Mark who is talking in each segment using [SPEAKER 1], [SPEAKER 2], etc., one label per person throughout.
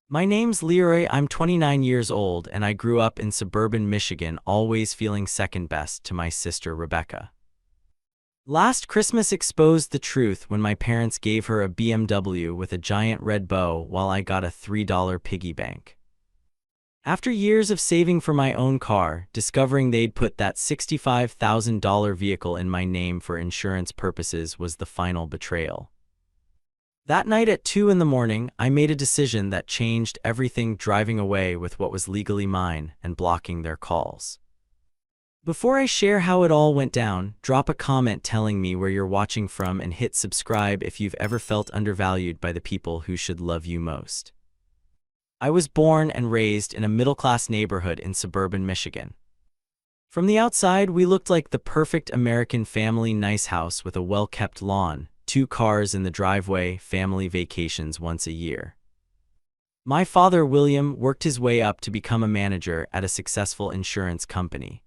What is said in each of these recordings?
[SPEAKER 1] My name's Leroy, I'm 29 years old, and I grew up in suburban Michigan, always feeling second best to my sister Rebecca. Last Christmas exposed the truth when my parents gave her a BMW with a giant red bow while I got a $3 piggy bank. After years of saving for my own car, discovering they'd put that $65,000 vehicle in my name for insurance purposes was the final betrayal. That night at 2 in the morning, I made a decision that changed everything, driving away with what was legally mine and blocking their calls. Before I share how it all went down, drop a comment telling me where you're watching from and hit subscribe if you've ever felt undervalued by the people who should love you most. I was born and raised in a middle-class neighborhood in suburban Michigan. From the outside, we looked like the perfect American family, nice house with a well-kept lawn, 2 cars in the driveway, family vacations once a year. My father, William, worked his way up to become a manager at a successful insurance company.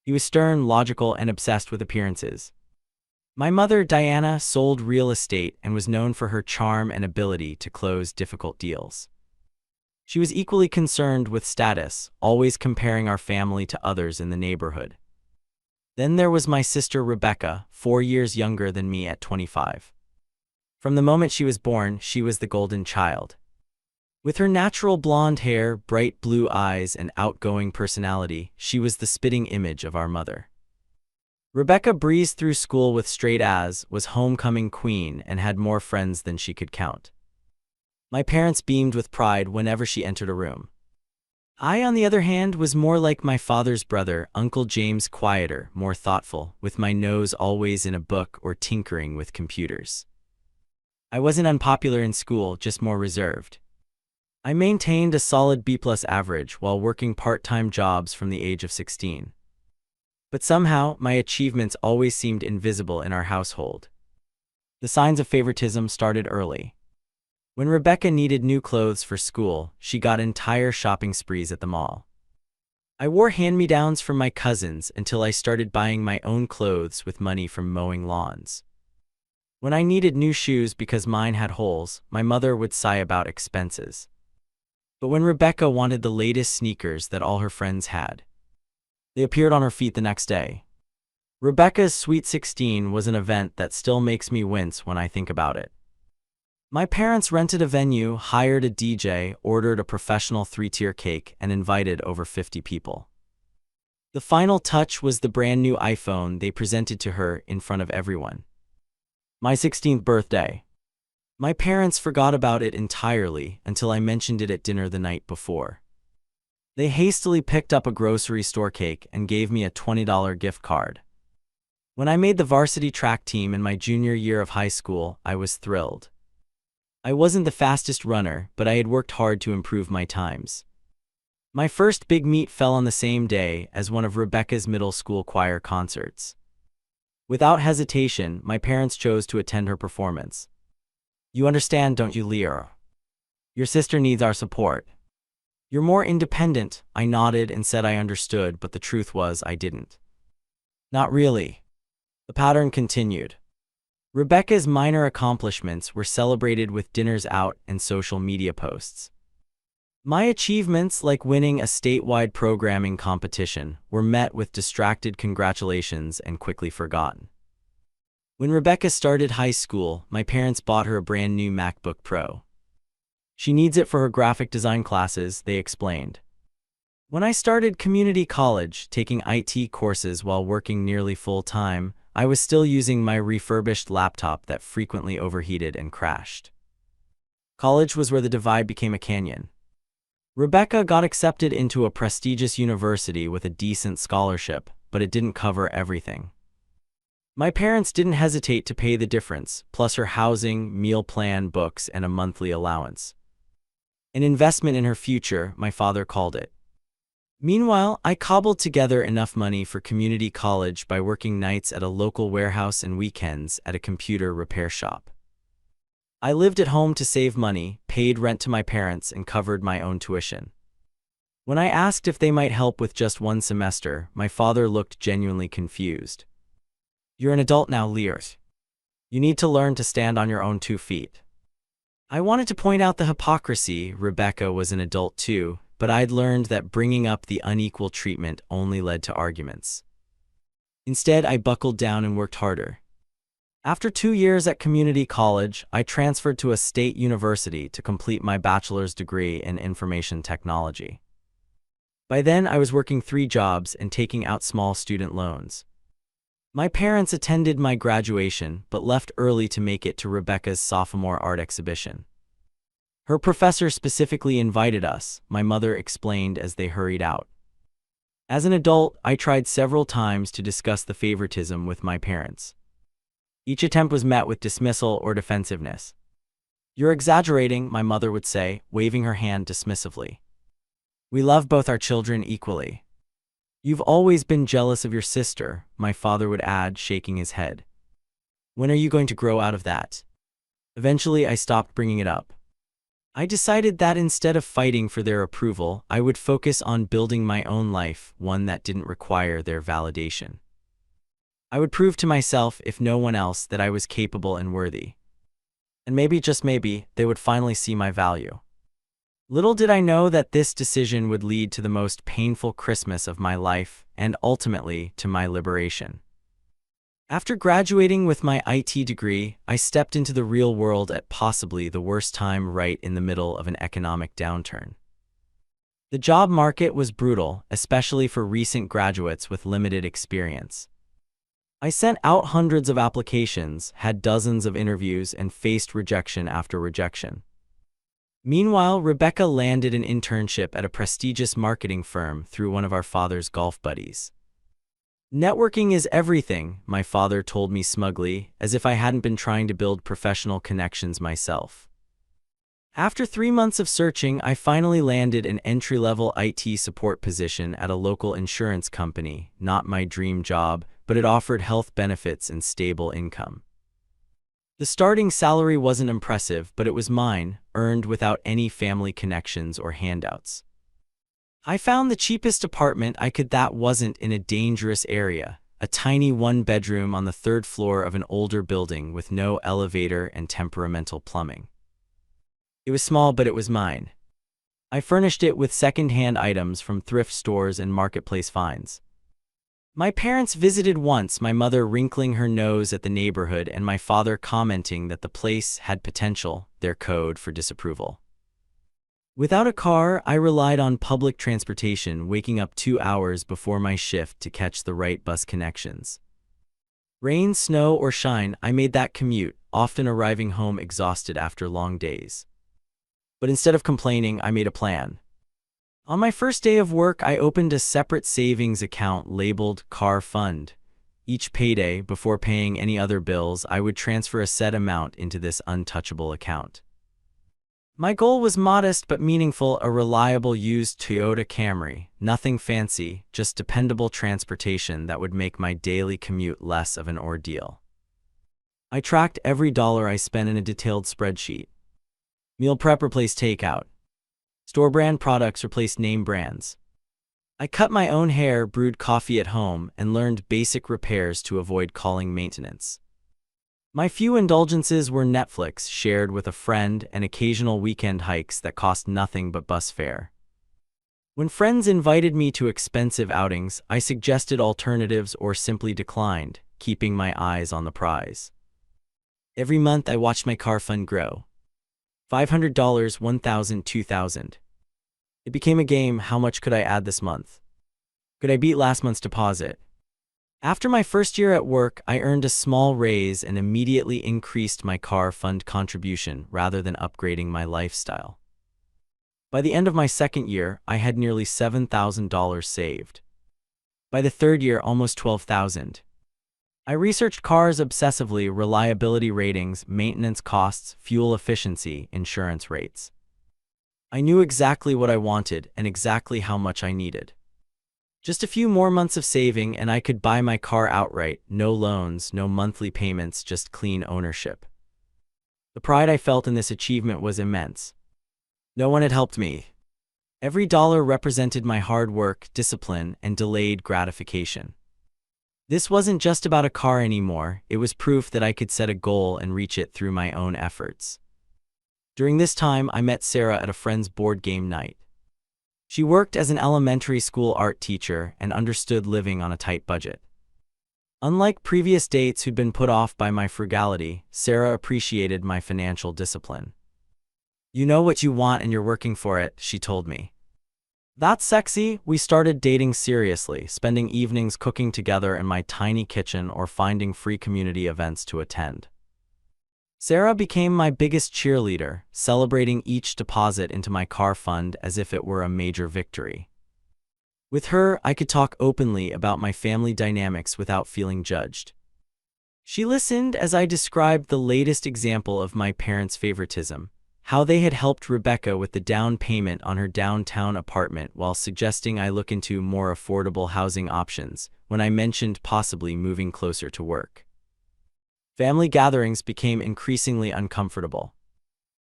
[SPEAKER 1] He was stern, logical, and obsessed with appearances. My mother, Diana, sold real estate and was known for her charm and ability to close difficult deals. She was equally concerned with status, always comparing our family to others in the neighborhood. Then there was my sister Rebecca, 4 years younger than me at 25. From the moment she was born, she was the golden child. With her natural blonde hair, bright blue eyes, and outgoing personality, she was the spitting image of our mother. Rebecca breezed through school with straight A's, was homecoming queen, and had more friends than she could count. My parents beamed with pride whenever she entered a room. I, on the other hand, was more like my father's brother, Uncle James, quieter, more thoughtful, with my nose always in a book or tinkering with computers. I wasn't unpopular in school, just more reserved. I maintained a solid B+ average while working part-time jobs from the age of 16. But somehow, my achievements always seemed invisible in our household. The signs of favoritism started early. When Rebecca needed new clothes for school, she got entire shopping sprees at the mall. I wore hand-me-downs from my cousins until I started buying my own clothes with money from mowing lawns. When I needed new shoes because mine had holes, my mother would sigh about expenses. But when Rebecca wanted the latest sneakers that all her friends had, they appeared on her feet the next day. Rebecca's Sweet 16 was an event that still makes me wince when I think about it. My parents rented a venue, hired a DJ, ordered a professional 3-tier cake, and invited over 50 people. The final touch was the brand new iPhone they presented to her in front of everyone. My 16th birthday. My parents forgot about it entirely until I mentioned it at dinner the night before. They hastily picked up a grocery store cake and gave me a $20 gift card. When I made the varsity track team in my junior year of high school, I was thrilled. I wasn't the fastest runner, but I had worked hard to improve my times. My first big meet fell on the same day as one of Rebecca's middle school choir concerts. Without hesitation, my parents chose to attend her performance. "You understand, don't you, Leo? Your sister needs our support. You're more independent." I nodded and said I understood, but the truth was I didn't. "Not really." The pattern continued. Rebecca's minor accomplishments were celebrated with dinners out and social media posts. My achievements, like winning a statewide programming competition, were met with distracted congratulations and quickly forgotten. When Rebecca started high school, my parents bought her a brand new MacBook Pro. "She needs it for her graphic design classes," they explained. When I started community college, taking IT courses while working nearly full-time, I was still using my refurbished laptop that frequently overheated and crashed. College was where the divide became a canyon. Rebecca got accepted into a prestigious university with a decent scholarship, but it didn't cover everything. My parents didn't hesitate to pay the difference, plus her housing, meal plan, books, and a monthly allowance. An investment in her future, my father called it. Meanwhile, I cobbled together enough money for community college by working nights at a local warehouse and weekends at a computer repair shop. I lived at home to save money, paid rent to my parents, and covered my own tuition. When I asked if they might help with just one semester, my father looked genuinely confused. "You're an adult now, Leo. You need to learn to stand on your own 2 feet." I wanted to point out the hypocrisy. Rebecca was an adult too, but I'd learned that bringing up the unequal treatment only led to arguments. Instead, I buckled down and worked harder. After 2 years at community college, I transferred to a state university to complete my bachelor's degree in information technology. By then, I was working 3 jobs and taking out small student loans. My parents attended my graduation but left early to make it to Rebecca's sophomore art exhibition. Her professor specifically invited us, my mother explained as they hurried out. As an adult, I tried several times to discuss the favoritism with my parents. Each attempt was met with dismissal or defensiveness. "You're exaggerating," my mother would say, waving her hand dismissively. "We love both our children equally." "You've always been jealous of your sister," my father would add, shaking his head. "When are you going to grow out of that?" Eventually, I stopped bringing it up. I decided that instead of fighting for their approval, I would focus on building my own life, one that didn't require their validation. I would prove to myself, if no one else, that I was capable and worthy. And maybe, just maybe, they would finally see my value. Little did I know that this decision would lead to the most painful Christmas of my life, and ultimately to my liberation. After graduating with my IT degree, I stepped into the real world at possibly the worst time, right in the middle of an economic downturn. The job market was brutal, especially for recent graduates with limited experience. I sent out hundreds of applications, had dozens of interviews, and faced rejection after rejection. Meanwhile, Rebecca landed an internship at a prestigious marketing firm through one of our father's golf buddies. "Networking is everything," my father told me smugly, as if I hadn't been trying to build professional connections myself. After 3 months of searching, I finally landed an entry-level IT support position at a local insurance company, not my dream job, but it offered health benefits and stable income. The starting salary wasn't impressive, but it was mine, earned without any family connections or handouts. I found the cheapest apartment I could that wasn't in a dangerous area, a tiny 1-bedroom on the 3rd floor of an older building with no elevator and temperamental plumbing. It was small, but it was mine. I furnished it with second-hand items from thrift stores and marketplace finds. My parents visited once, my mother wrinkling her nose at the neighborhood and my father commenting that the place had potential, their code for disapproval. Without a car, I relied on public transportation, waking up 2 hours before my shift to catch the right bus connections. Rain, snow, or shine, I made that commute, often arriving home exhausted after long days. But instead of complaining, I made a plan. On my first day of work, I opened a separate savings account labeled Car Fund. Each payday, before paying any other bills, I would transfer a set amount into this untouchable account. My goal was modest but meaningful: a reliable used Toyota Camry, nothing fancy, just dependable transportation that would make my daily commute less of an ordeal. I tracked every dollar I spent in a detailed spreadsheet. Meal prep replaced takeout. Store-brand products replaced name brands. I cut my own hair, brewed coffee at home, and learned basic repairs to avoid calling maintenance. My few indulgences were Netflix, shared with a friend, and occasional weekend hikes that cost nothing but bus fare. When friends invited me to expensive outings, I suggested alternatives or simply declined, keeping my eyes on the prize. Every month, I watched my car fund grow. $500, $1,000, $2,000. It became a game. How much could I add this month? Could I beat last month's deposit? After my first year at work, I earned a small raise and immediately increased my car fund contribution rather than upgrading my lifestyle. By the end of my second year, I had nearly $7,000 saved. By the third year, almost $12,000. I researched cars obsessively: reliability ratings, maintenance costs, fuel efficiency, insurance rates. I knew exactly what I wanted and exactly how much I needed. Just a few more months of saving and I could buy my car outright, no loans, no monthly payments, just clean ownership. The pride I felt in this achievement was immense. No one had helped me. Every dollar represented my hard work, discipline, and delayed gratification. This wasn't just about a car anymore, it was proof that I could set a goal and reach it through my own efforts. During this time, I met Sarah at a friend's board game night. She worked as an elementary school art teacher and understood living on a tight budget. Unlike previous dates who'd been put off by my frugality, Sarah appreciated my financial discipline. "You know what you want and you're working for it," she told me. That's sexy. We started dating seriously, spending evenings cooking together in my tiny kitchen or finding free community events to attend. Sarah became my biggest cheerleader, celebrating each deposit into my car fund as if it were a major victory. With her, I could talk openly about my family dynamics without feeling judged. She listened as I described the latest example of my parents' favoritism, how they had helped Rebecca with the down payment on her downtown apartment while suggesting I look into more affordable housing options when I mentioned possibly moving closer to work. Family gatherings became increasingly uncomfortable.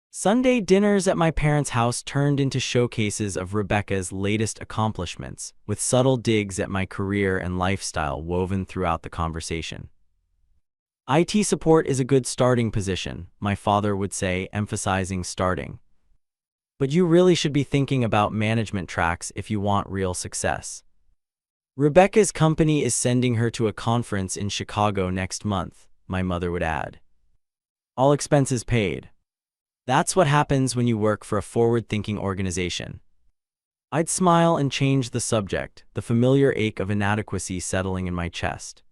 [SPEAKER 1] Sunday dinners at my parents' house turned into showcases of Rebecca's latest accomplishments, with subtle digs at my career and lifestyle woven throughout the conversation. "IT support is a good starting position," my father would say, emphasizing starting. "But you really should be thinking about management tracks if you want real success. Rebecca's company is sending her to a conference in Chicago next month," my mother would add. "All expenses paid." That's what happens when you work for a forward-thinking organization. I'd smile and change the subject, the familiar ache of inadequacy settling in my chest.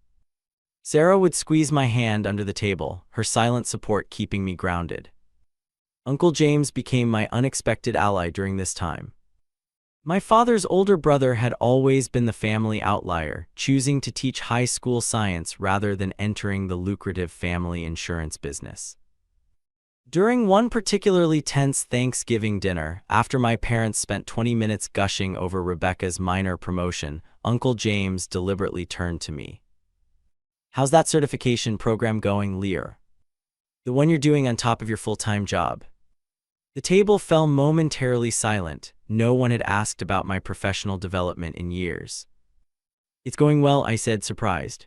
[SPEAKER 1] Sarah would squeeze my hand under the table, her silent support keeping me grounded. Uncle James became my unexpected ally during this time. My father's older brother had always been the family outlier, choosing to teach high school science rather than entering the lucrative family insurance business. During one particularly tense Thanksgiving dinner, after my parents spent 20 minutes gushing over Rebecca's minor promotion, Uncle James deliberately turned to me. "How's that certification program going, Lear? The one you're doing on top of your full-time job?" The table fell momentarily silent. No one had asked about my professional development in years. "It's going well," I said, surprised.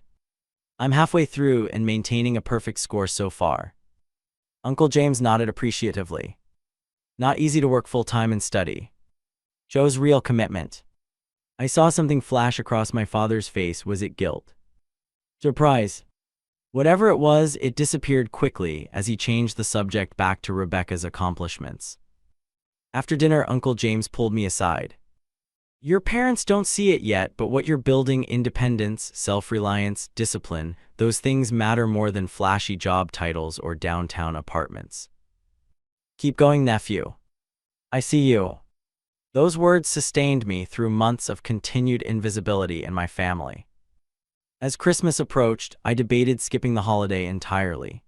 [SPEAKER 1] "I'm halfway through and maintaining a perfect score so far." Uncle James nodded appreciatively. "Not easy to work full-time and study. Shows real commitment." I saw something flash across my father's face. Was it guilt? Surprise? Whatever it was, it disappeared quickly as he changed the subject back to Rebecca's accomplishments. After dinner, Uncle James pulled me aside. "Your parents don't see it yet, but what you're building, independence, self-reliance, discipline, those things matter more than flashy job titles or downtown apartments. Keep going, nephew. I see you." Those words sustained me through months of continued invisibility in my family. As Christmas approached, I debated skipping the holiday entirely.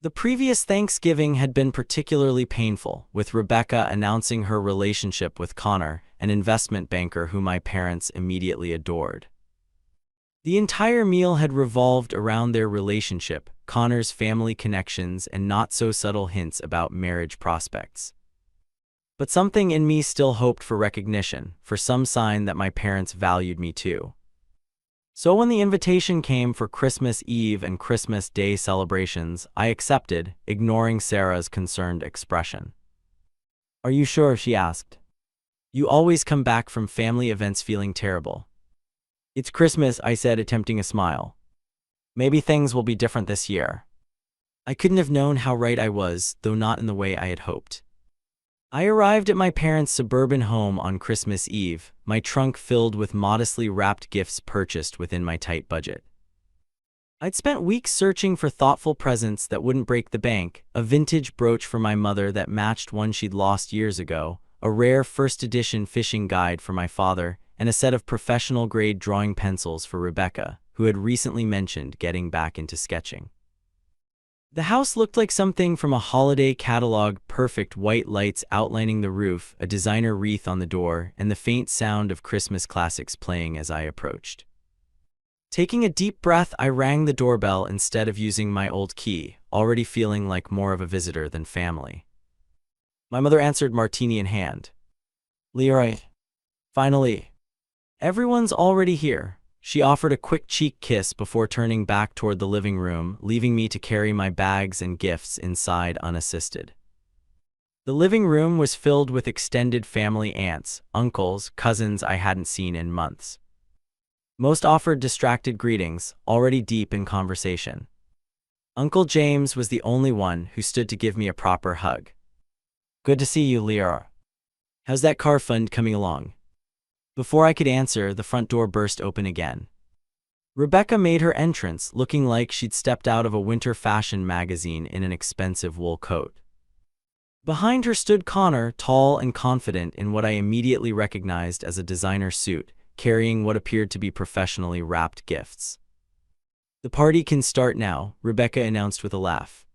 [SPEAKER 1] The previous Thanksgiving had been particularly painful, with Rebecca announcing her relationship with Connor, an investment banker who my parents immediately adored. The entire meal had revolved around their relationship, Connor's family connections, and not-so-subtle hints about marriage prospects. But something in me still hoped for recognition, for some sign that my parents valued me too. So when the invitation came for Christmas Eve and Christmas Day celebrations, I accepted, ignoring Sarah's concerned expression. "Are you sure?" she asked. "You always come back from family events feeling terrible." "It's Christmas," I said, attempting a smile. "Maybe things will be different this year." I couldn't have known how right I was, though not in the way I had hoped. I arrived at my parents' suburban home on Christmas Eve, my trunk filled with modestly wrapped gifts purchased within my tight budget. I'd spent weeks searching for thoughtful presents that wouldn't break the bank, a vintage brooch for my mother that matched one she'd lost years ago, a rare first-edition fishing guide for my father, and a set of professional-grade drawing pencils for Rebecca, who had recently mentioned getting back into sketching. The house looked like something from a holiday catalog, perfect white lights outlining the roof, a designer wreath on the door, and the faint sound of Christmas classics playing as I approached. Taking a deep breath, I rang the doorbell instead of using my old key, already feeling like more of a visitor than family. My mother answered, martini in hand. "Leroy. Finally. Everyone's already here." She offered a quick cheek kiss before turning back toward the living room, leaving me to carry my bags and gifts inside unassisted. The living room was filled with extended family aunts, uncles, cousins I hadn't seen in months. Most offered distracted greetings, already deep in conversation. Uncle James was the only one who stood to give me a proper hug. "Good to see you, Leora. How's that car fund coming along?" Before I could answer, the front door burst open again. Rebecca made her entrance, looking like she'd stepped out of a winter fashion magazine in an expensive wool coat. Behind her stood Connor, tall and confident in what I immediately recognized as a designer suit, carrying what appeared to be professionally wrapped gifts. "The party can start now," Rebecca announced with a laugh.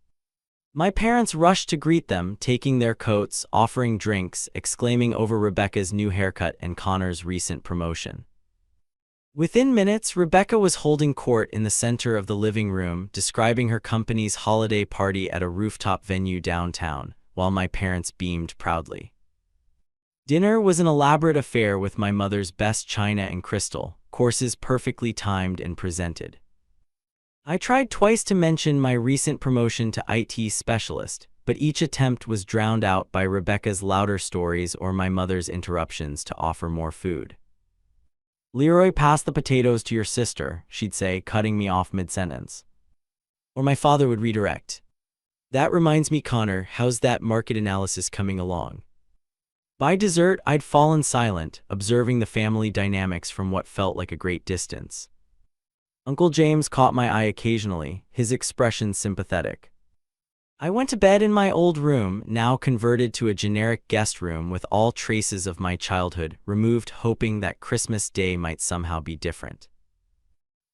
[SPEAKER 1] My parents rushed to greet them, taking their coats, offering drinks, exclaiming over Rebecca's new haircut and Connor's recent promotion. Within minutes, Rebecca was holding court in the center of the living room, describing her company's holiday party at a rooftop venue downtown, while my parents beamed proudly. Dinner was an elaborate affair with my mother's best china and crystal, courses perfectly timed and presented. I tried twice to mention my recent promotion to IT specialist, but each attempt was drowned out by Rebecca's louder stories or my mother's interruptions to offer more food. "Leroy, pass the potatoes to your sister," she'd say, cutting me off mid-sentence. Or my father would redirect. "That reminds me, Connor, how's that market analysis coming along?" By dessert, I'd fallen silent, observing the family dynamics from what felt like a great distance. Uncle James caught my eye occasionally, his expression sympathetic. I went to bed in my old room, now converted to a generic guest room with all traces of my childhood removed, hoping that Christmas Day might somehow be different.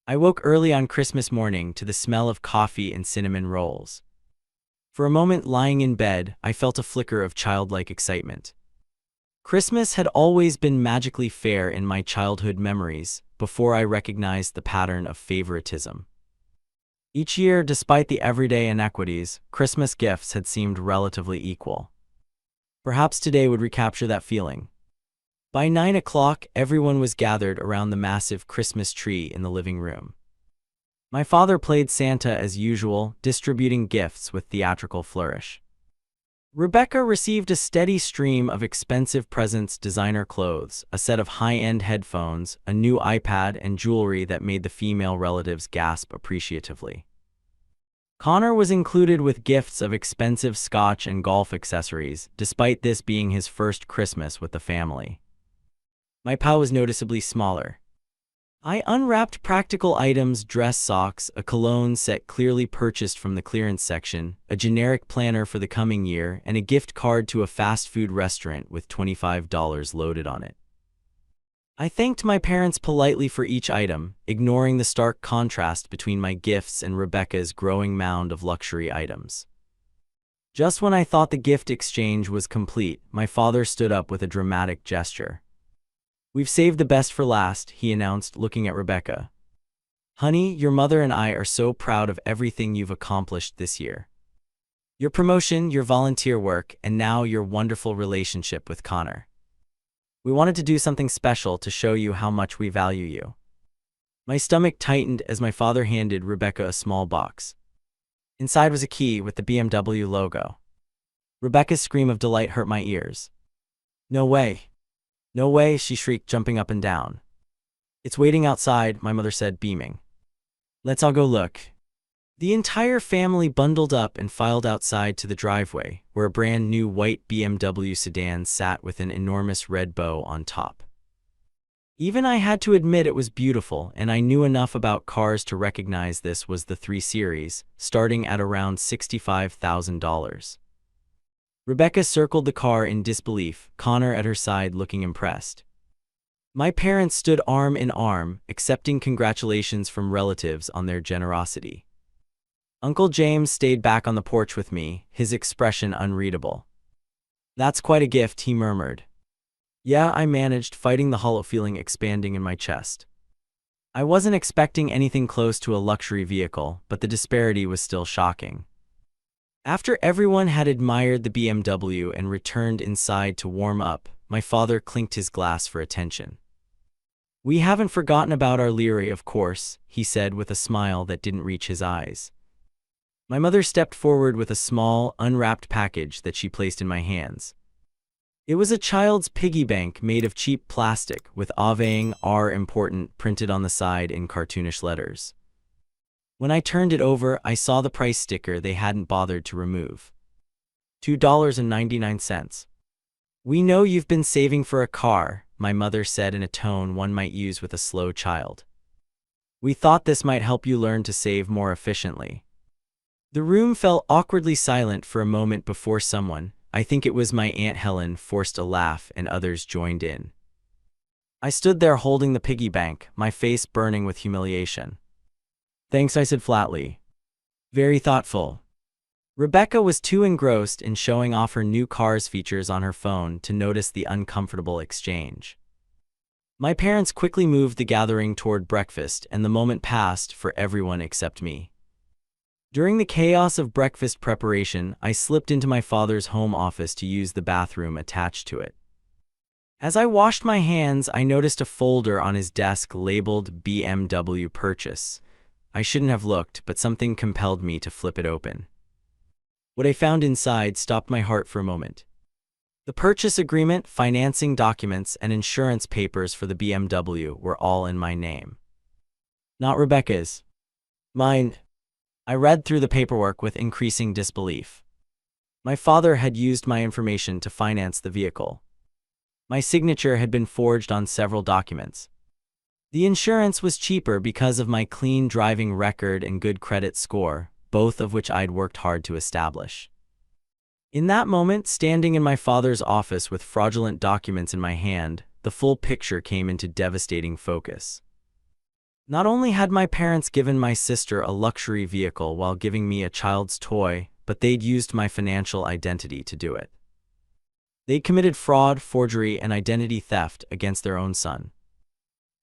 [SPEAKER 1] I woke early on Christmas morning to the smell of coffee and cinnamon rolls. For a moment, lying in bed, I felt a flicker of childlike excitement. Christmas had always been magically fair in my childhood memories, before I recognized the pattern of favoritism. Each year, despite the everyday inequities, Christmas gifts had seemed relatively equal. Perhaps today would recapture that feeling. By 9 o'clock, everyone was gathered around the massive Christmas tree in the living room. My father played Santa as usual, distributing gifts with theatrical flourish. Rebecca received a steady stream of expensive presents, designer clothes, a set of high-end headphones, a new iPad, and jewelry that made the female relatives gasp appreciatively. Connor was included with gifts of expensive scotch and golf accessories, despite this being his first Christmas with the family. My pile was noticeably smaller. I unwrapped practical items, dress socks, a cologne set clearly purchased from the clearance section, a generic planner for the coming year, and a gift card to a fast food restaurant with $25 loaded on it. I thanked my parents politely for each item, ignoring the stark contrast between my gifts and Rebecca's growing mound of luxury items. Just when I thought the gift exchange was complete, my father stood up with a dramatic gesture. "We've saved the best for last," he announced, looking at Rebecca. "Honey, your mother and I are so proud of everything you've accomplished this year. Your promotion, your volunteer work, and now your wonderful relationship with Connor. We wanted to do something special to show you how much we value you." My stomach tightened as my father handed Rebecca a small box. Inside was a key with the BMW logo. Rebecca's scream of delight hurt my ears. "No way. No way," she shrieked, jumping up and down. "It's waiting outside," my mother said, beaming. "Let's all go look." The entire family bundled up and filed outside to the driveway, where a brand new white BMW sedan sat with an enormous red bow on top. Even I had to admit it was beautiful, and I knew enough about cars to recognize this was the 3 Series, starting at around $65,000. Rebecca circled the car in disbelief, Connor at her side looking impressed. My parents stood arm in arm, accepting congratulations from relatives on their generosity. Uncle James stayed back on the porch with me, his expression unreadable. "That's quite a gift," he murmured. "Yeah," I managed, fighting the hollow feeling expanding in my chest. I wasn't expecting anything close to a luxury vehicle, but the disparity was still shocking. After everyone had admired the BMW and returned inside to warm up, my father clinked his glass for attention. "We haven't forgotten about our Leary, of course," he said with a smile that didn't reach his eyes. My mother stepped forward with a small, unwrapped package that she placed in my hands. It was a child's piggy bank made of cheap plastic with "Avang are important" printed on the side in cartoonish letters. When I turned it over, I saw the price sticker they hadn't bothered to remove. $2.99. "We know you've been saving for a car," my mother said in a tone one might use with a slow child. "We thought this might help you learn to save more efficiently." The room fell awkwardly silent for a moment before someone, I think it was my Aunt Helen, forced a laugh and others joined in. I stood there holding the piggy bank, my face burning with humiliation. "Thanks," I said flatly. "Very thoughtful." Rebecca was too engrossed in showing off her new car's features on her phone to notice the uncomfortable exchange. My parents quickly moved the gathering toward breakfast, and the moment passed for everyone except me. During the chaos of breakfast preparation, I slipped into my father's home office to use the bathroom attached to it. As I washed my hands, I noticed a folder on his desk labeled BMW Purchase. I shouldn't have looked, but something compelled me to flip it open. What I found inside stopped my heart for a moment. The purchase agreement, financing documents, and insurance papers for the BMW were all in my name. Not Rebecca's. Mine. I read through the paperwork with increasing disbelief. My father had used my information to finance the vehicle. My signature had been forged on several documents. The insurance was cheaper because of my clean driving record and good credit score, both of which I'd worked hard to establish. In that moment, standing in my father's office with fraudulent documents in my hand, the full picture came into devastating focus. Not only had my parents given my sister a luxury vehicle while giving me a child's toy, but they'd used my financial identity to do it. They'd committed fraud, forgery, and identity theft against their own son.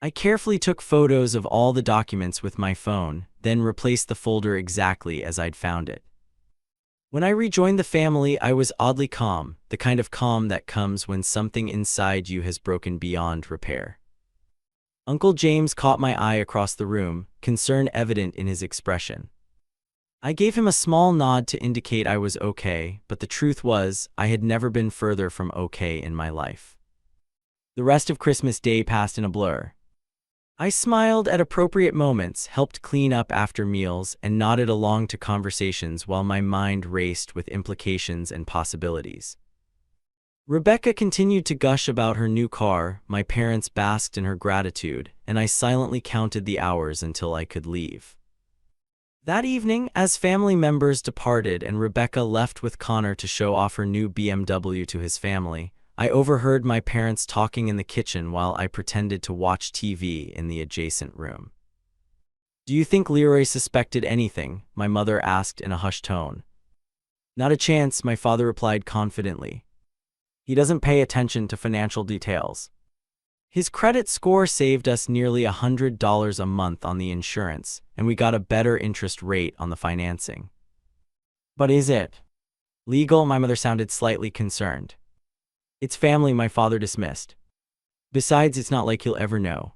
[SPEAKER 1] I carefully took photos of all the documents with my phone, then replaced the folder exactly as I'd found it. When I rejoined the family, I was oddly calm, the kind of calm that comes when something inside you has broken beyond repair. Uncle James caught my eye across the room, concern evident in his expression. I gave him a small nod to indicate I was okay, but the truth was, I had never been further from okay in my life. The rest of Christmas Day passed in a blur. I smiled at appropriate moments, helped clean up after meals, and nodded along to conversations while my mind raced with implications and possibilities. Rebecca continued to gush about her new car, my parents basked in her gratitude, and I silently counted the hours until I could leave. That evening, as family members departed and Rebecca left with Connor to show off her new BMW to his family, I overheard my parents talking in the kitchen while I pretended to watch TV in the adjacent room. "Do you think Leroy suspected anything?" my mother asked in a hushed tone. "Not a chance," my father replied confidently. "He doesn't pay attention to financial details. His credit score saved us nearly $100 a month on the insurance, and we got a better interest rate on the financing." "But is it legal?" My mother sounded slightly concerned. "It's family," my father dismissed. "Besides, it's not like he'll ever know.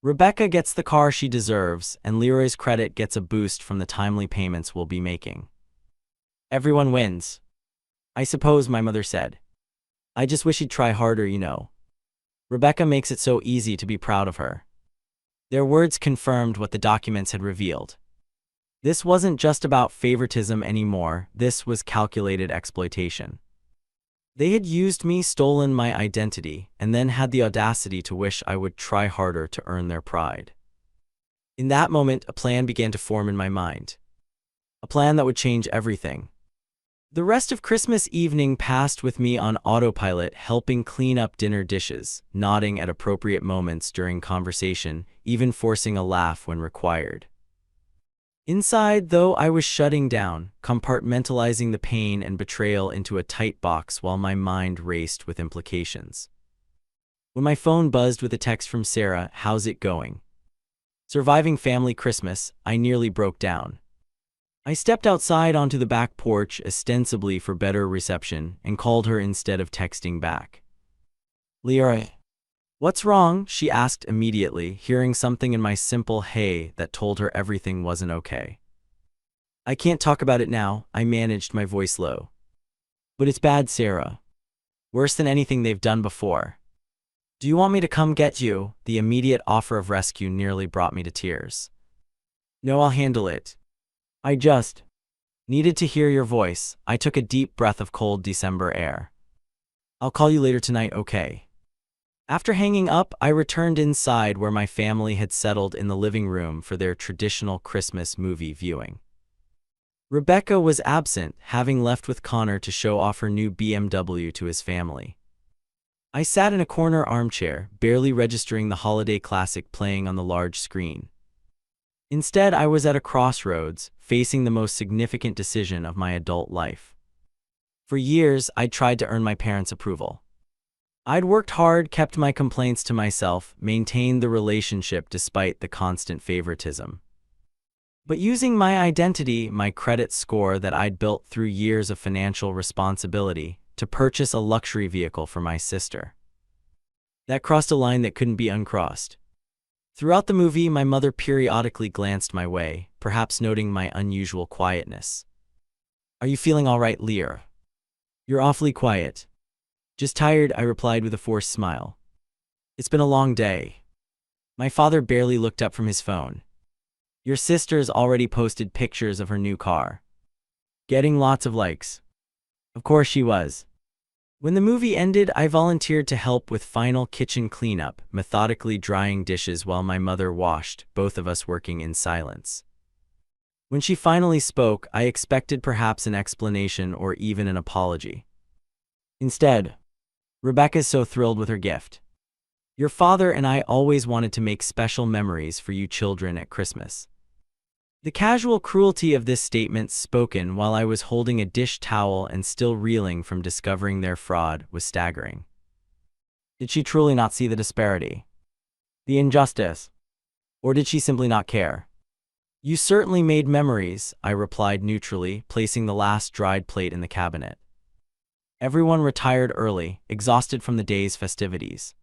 [SPEAKER 1] Rebecca gets the car she deserves, and Leroy's credit gets a boost from the timely payments we'll be making. Everyone wins." "I suppose," my mother said. "I just wish he'd try harder, you know. Rebecca makes it so easy to be proud of her." Their words confirmed what the documents had revealed. This wasn't just about favoritism anymore, this was calculated exploitation. They had used me, stolen my identity, and then had the audacity to wish I would try harder to earn their pride. In that moment, a plan began to form in my mind. A plan that would change everything. The rest of Christmas evening passed with me on autopilot, helping clean up dinner dishes, nodding at appropriate moments during conversation, even forcing a laugh when required. Inside, though, I was shutting down, compartmentalizing the pain and betrayal into a tight box while my mind raced with implications. When my phone buzzed with a text from Sarah, "How's it going?" Surviving family Christmas, I nearly broke down. I stepped outside onto the back porch, ostensibly for better reception, and called her instead of texting back. "Leroy, what's wrong?" she asked immediately, hearing something in my simple "hey" that told her everything wasn't okay. I can't talk about it now, I managed, my voice low. But it's bad, Sarah. Worse than anything they've done before. Do you want me to come get you? The immediate offer of rescue nearly brought me to tears. No, I'll handle it. I just needed to hear your voice. I took a deep breath of cold December air. I'll call you later tonight, okay? After hanging up, I returned inside where my family had settled in the living room for their traditional Christmas movie viewing. Rebecca was absent, having left with Connor to show off her new BMW to his family. I sat in a corner armchair, barely registering the holiday classic playing on the large screen. Instead, I was at a crossroads, facing the most significant decision of my adult life. For years, I'd tried to earn my parents' approval. I'd worked hard, kept my complaints to myself, maintained the relationship despite the constant favoritism. But using my identity, my credit score that I'd built through years of financial responsibility, to purchase a luxury vehicle for my sister. That crossed a line that couldn't be uncrossed. Throughout the movie, my mother periodically glanced my way, perhaps noting my unusual quietness. Are you feeling all right, Lear? You're awfully quiet. Just tired, I replied with a forced smile. It's been a long day. My father barely looked up from his phone. Your sister's already posted pictures of her new car. Getting lots of likes. Of course she was. When the movie ended, I volunteered to help with final kitchen cleanup, methodically drying dishes while my mother washed, both of us working in silence. When she finally spoke, I expected perhaps an explanation or even an apology. Instead, Rebecca's so thrilled with her gift. Your father and I always wanted to make special memories for you children at Christmas. The casual cruelty of this statement, spoken while I was holding a dish towel and still reeling from discovering their fraud, was staggering. Did she truly not see the disparity? The injustice? Or did she simply not care? You certainly made memories, I replied neutrally, placing the last dried plate in the cabinet. Everyone retired early, exhausted from the day's festivities.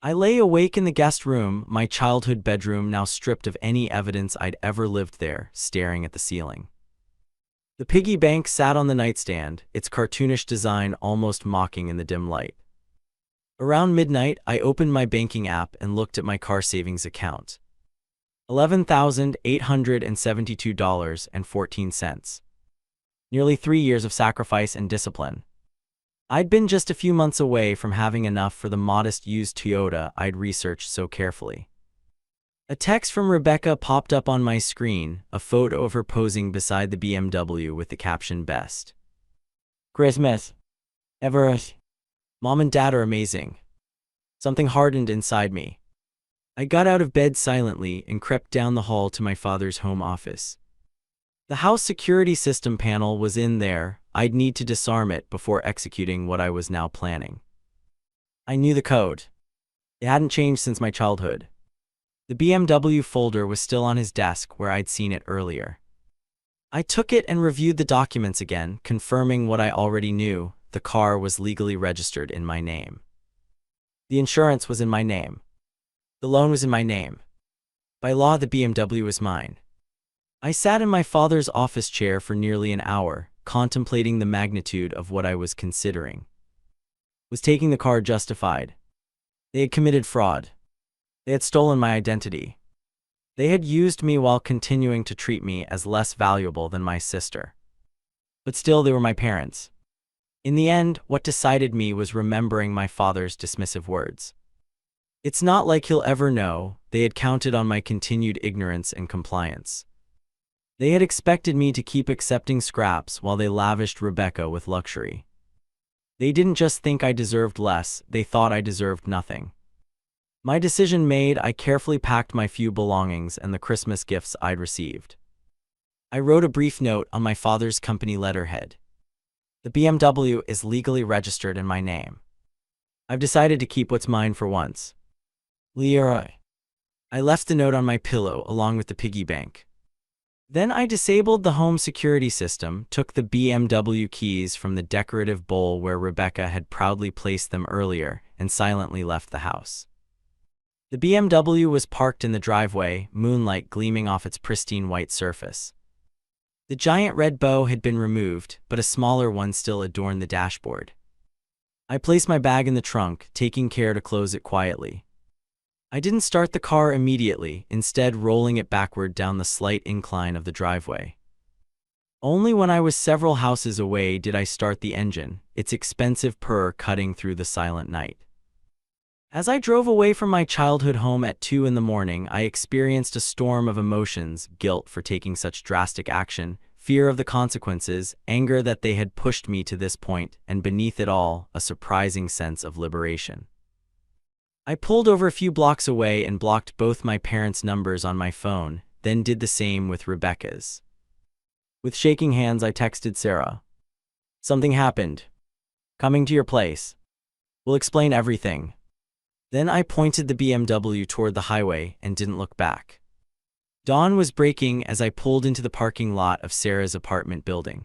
[SPEAKER 1] I lay awake in the guest room, my childhood bedroom now stripped of any evidence I'd ever lived there, staring at the ceiling. The piggy bank sat on the nightstand, its cartoonish design almost mocking in the dim light. Around midnight, I opened my banking app and looked at my car savings account. $11,872.14. Nearly 3 years of sacrifice and discipline. I'd been just a few months away from having enough for the modest used Toyota I'd researched so carefully. A text from Rebecca popped up on my screen, a photo of her posing beside the BMW with the caption "Best Christmas ever. Mom and Dad are amazing." Something hardened inside me. I got out of bed silently and crept down the hall to my father's home office. The house security system panel was in there. I'd need to disarm it before executing what I was now planning. I knew the code. It hadn't changed since my childhood. The BMW folder was still on his desk where I'd seen it earlier. I took it and reviewed the documents again, confirming what I already knew: the car was legally registered in my name. The insurance was in my name. The loan was in my name. By law, the BMW was mine. I sat in my father's office chair for nearly an hour, contemplating the magnitude of what I was considering. Was taking the car justified? They had committed fraud. They had stolen my identity. They had used me while continuing to treat me as less valuable than my sister. But still, they were my parents. In the end, what decided me was remembering my father's dismissive words. It's not like he'll ever know. They had counted on my continued ignorance and compliance. They had expected me to keep accepting scraps while they lavished Rebecca with luxury. They didn't just think I deserved less, they thought I deserved nothing. My decision made, I carefully packed my few belongings and the Christmas gifts I'd received. I wrote a brief note on my father's company letterhead. The BMW is legally registered in my name. I've decided to keep what's mine for once. Leroy. I left the note on my pillow along with the piggy bank. Then I disabled the home security system, took the BMW keys from the decorative bowl where Rebecca had proudly placed them earlier, and silently left the house. The BMW was parked in the driveway, moonlight gleaming off its pristine white surface. The giant red bow had been removed, but a smaller one still adorned the dashboard. I placed my bag in the trunk, taking care to close it quietly. I didn't start the car immediately, instead rolling it backward down the slight incline of the driveway. Only when I was several houses away did I start the engine, its expensive purr cutting through the silent night. As I drove away from my childhood home at 2 in the morning, I experienced a storm of emotions: guilt for taking such drastic action, fear of the consequences, anger that they had pushed me to this point, and beneath it all, a surprising sense of liberation. I pulled over a few blocks away and blocked both my parents' numbers on my phone, then did the same with Rebecca's. With shaking hands, I texted Sarah. "Something happened. Coming to your place. We'll explain everything." Then I pointed the BMW toward the highway and didn't look back. Dawn was breaking as I pulled into the parking lot of Sarah's apartment building.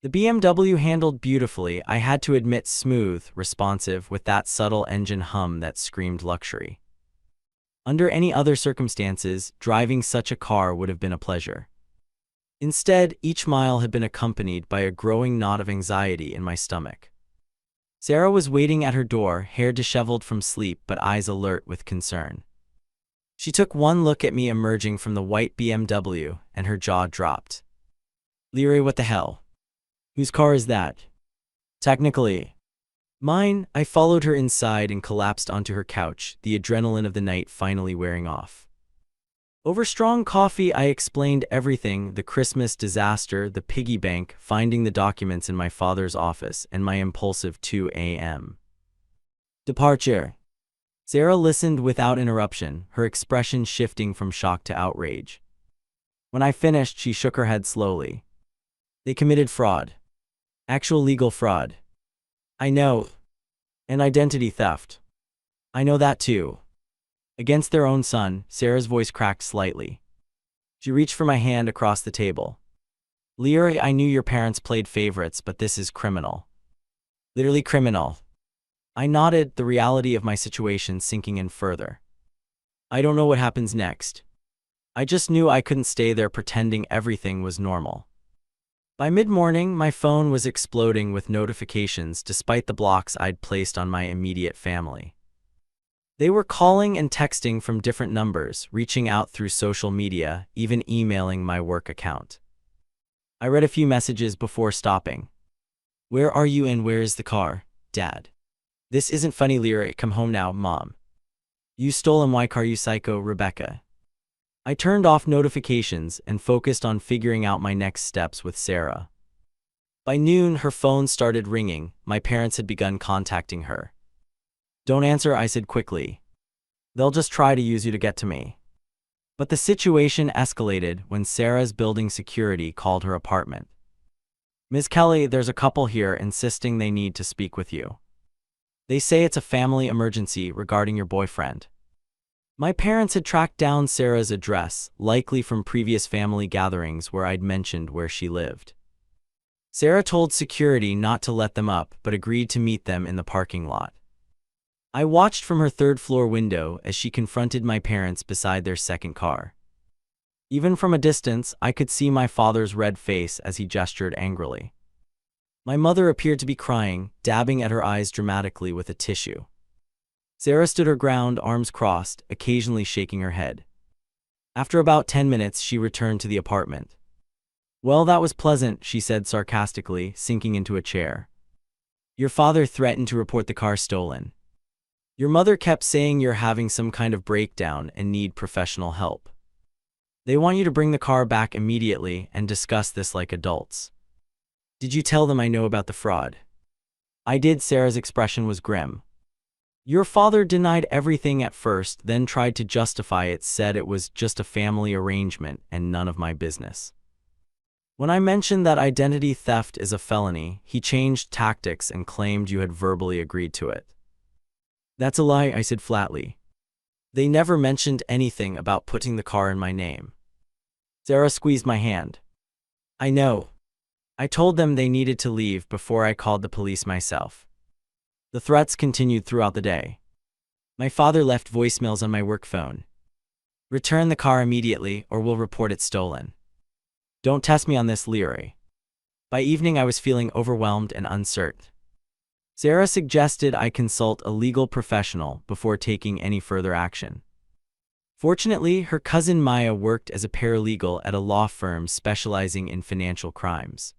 [SPEAKER 1] The BMW handled beautifully, I had to admit, smooth, responsive, with that subtle engine hum that screamed luxury. Under any other circumstances, driving such a car would have been a pleasure. Instead, each mile had been accompanied by a growing knot of anxiety in my stomach. Sarah was waiting at her door, hair disheveled from sleep but eyes alert with concern. She took one look at me emerging from the white BMW, and her jaw dropped. "Leary, what the hell? Whose car is that?" "Technically mine." I followed her inside and collapsed onto her couch, the adrenaline of the night finally wearing off. Over strong coffee, I explained everything: the Christmas disaster, the piggy bank, finding the documents in my father's office, and my impulsive 2 a.m. departure. Sarah listened without interruption, her expression shifting from shock to outrage. When I finished, she shook her head slowly. "They committed fraud. Actual legal fraud." "I know. And identity theft." "I know that too." "Against their own son." Sarah's voice cracked slightly. She reached for my hand across the table. "Leary, I knew your parents played favorites, but this is criminal. Literally criminal." I nodded, the reality of my situation sinking in further. "I don't know what happens next. I just knew I couldn't stay there pretending everything was normal." By mid-morning, my phone was exploding with notifications despite the blocks I'd placed on my immediate family. They were calling and texting from different numbers, reaching out through social media, even emailing my work account. I read a few messages before stopping. "Where are you and where is the car, Dad? This isn't funny, Leary. Come home now, Mom. You stole my car, you psycho, Rebecca." I turned off notifications and focused on figuring out my next steps with Sarah. By noon, her phone started ringing. My parents had begun contacting her. "Don't answer," I said quickly. "They'll just try to use you to get to me." But the situation escalated when Sarah's building security called her apartment. "Ms. Kelly, there's a couple here insisting they need to speak with you. They say it's a family emergency regarding your boyfriend." My parents had tracked down Sarah's address, likely from previous family gatherings where I'd mentioned where she lived. Sarah told security not to let them up, but agreed to meet them in the parking lot. I watched from her third-floor window as she confronted my parents beside their second car. Even from a distance, I could see my father's red face as he gestured angrily. My mother appeared to be crying, dabbing at her eyes dramatically with a tissue. Sarah stood her ground, arms crossed, occasionally shaking her head. After about 10 minutes, she returned to the apartment. "Well, that was pleasant," she said sarcastically, sinking into a chair. "Your father threatened to report the car stolen. Your mother kept saying you're having some kind of breakdown and need professional help. They want you to bring the car back immediately and discuss this like adults." "Did you tell them I know about the fraud?" "I did." Sarah's expression was grim. "Your father denied everything at first, then tried to justify it, said it was just a family arrangement and none of my business. When I mentioned that identity theft is a felony, he changed tactics and claimed you had verbally agreed to it." "That's a lie," I said flatly. "They never mentioned anything about putting the car in my name." Sarah squeezed my hand. "I know. I told them they needed to leave before I called the police myself." The threats continued throughout the day. My father left voicemails on my work phone. "Return the car immediately or we'll report it stolen." Don't test me on this, Leary. By evening, I was feeling overwhelmed and uncertain. Sarah suggested I consult a legal professional before taking any further action. Fortunately, her cousin Maya worked as a paralegal at a law firm specializing in financial crimes.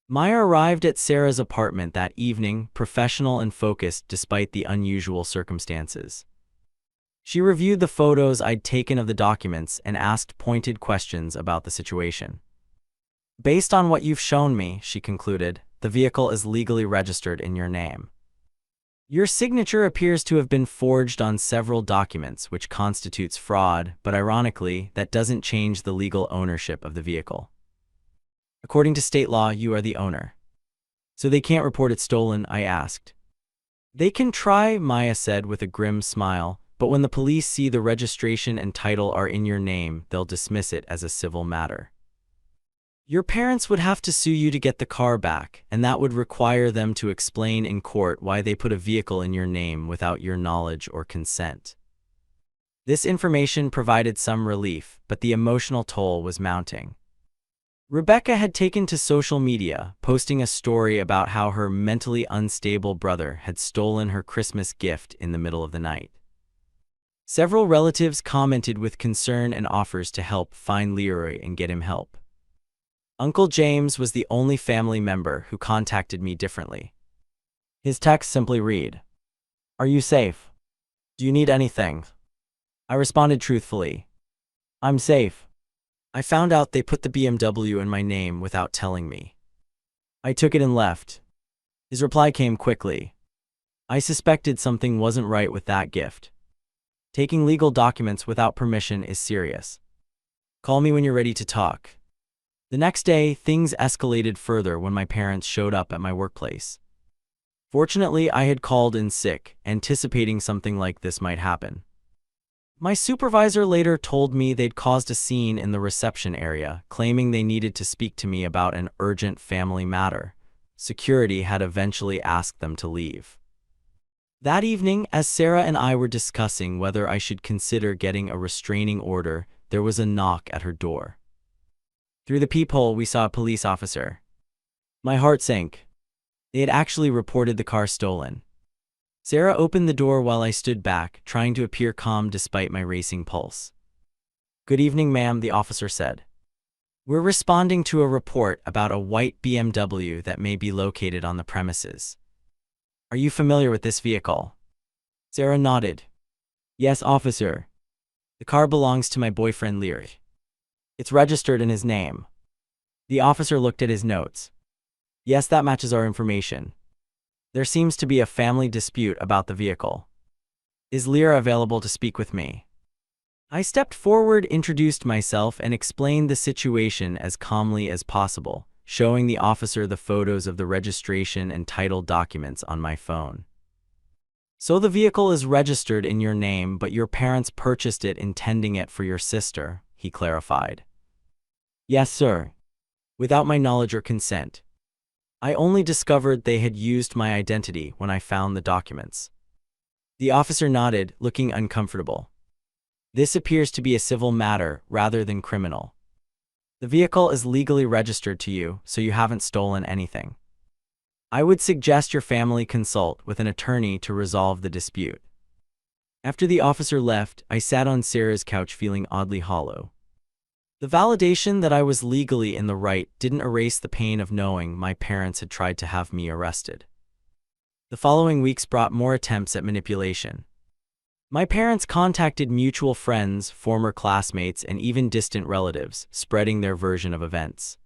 [SPEAKER 1] Maya arrived at Sarah's apartment that evening, professional and focused despite the unusual circumstances. She reviewed the photos I'd taken of the documents and asked pointed questions about the situation. Based on what you've shown me, she concluded, the vehicle is legally registered in your name. Your signature appears to have been forged on several documents, which constitutes fraud, but ironically, that doesn't change the legal ownership of the vehicle. According to state law, you are the owner. So they can't report it stolen, I asked. They can try, Maya said with a grim smile, but when the police see the registration and title are in your name, they'll dismiss it as a civil matter. Your parents would have to sue you to get the car back, and that would require them to explain in court why they put a vehicle in your name without your knowledge or consent. This information provided some relief, but the emotional toll was mounting. Rebecca had taken to social media, posting a story about how her mentally unstable brother had stolen her Christmas gift in the middle of the night. Several relatives commented with concern and offers to help find Leroy and get him help. Uncle James was the only family member who contacted me differently. His text simply read, "Are you safe? Do you need anything?" I responded truthfully, "I'm safe. I found out they put the BMW in my name without telling me. I took it and left." His reply came quickly. "I suspected something wasn't right with that gift. Taking legal documents without permission is serious. Call me when you're ready to talk." The next day, things escalated further when my parents showed up at my workplace. Fortunately, I had called in sick, anticipating something like this might happen. My supervisor later told me they'd caused a scene in the reception area, claiming they needed to speak to me about an urgent family matter. Security had eventually asked them to leave. That evening, as Sarah and I were discussing whether I should consider getting a restraining order, there was a knock at her door. Through the peephole, we saw a police officer. My heart sank. They had actually reported the car stolen. Sarah opened the door while I stood back, trying to appear calm despite my racing pulse. "Good evening, ma'am," the officer said. "We're responding to a report about a white BMW that may be located on the premises. Are you familiar with this vehicle?" Sarah nodded. "Yes, officer. The car belongs to my boyfriend, Leary. It's registered in his name." The officer looked at his notes. "Yes, that matches our information. There seems to be a family dispute about the vehicle. Is Leary available to speak with me?" I stepped forward, introduced myself, and explained the situation as calmly as possible, showing the officer the photos of the registration and title documents on my phone. "So the vehicle is registered in your name, but your parents purchased it intending it for your sister," he clarified. "Yes, sir. Without my knowledge or consent. I only discovered they had used my identity when I found the documents." The officer nodded, looking uncomfortable. "This appears to be a civil matter rather than criminal. The vehicle is legally registered to you, so you haven't stolen anything. I would suggest your family consult with an attorney to resolve the dispute." After the officer left, I sat on Sarah's couch feeling oddly hollow. The validation that I was legally in the right didn't erase the pain of knowing my parents had tried to have me arrested. The following weeks brought more attempts at manipulation. My parents contacted mutual friends, former classmates, and even distant relatives, spreading their version of events.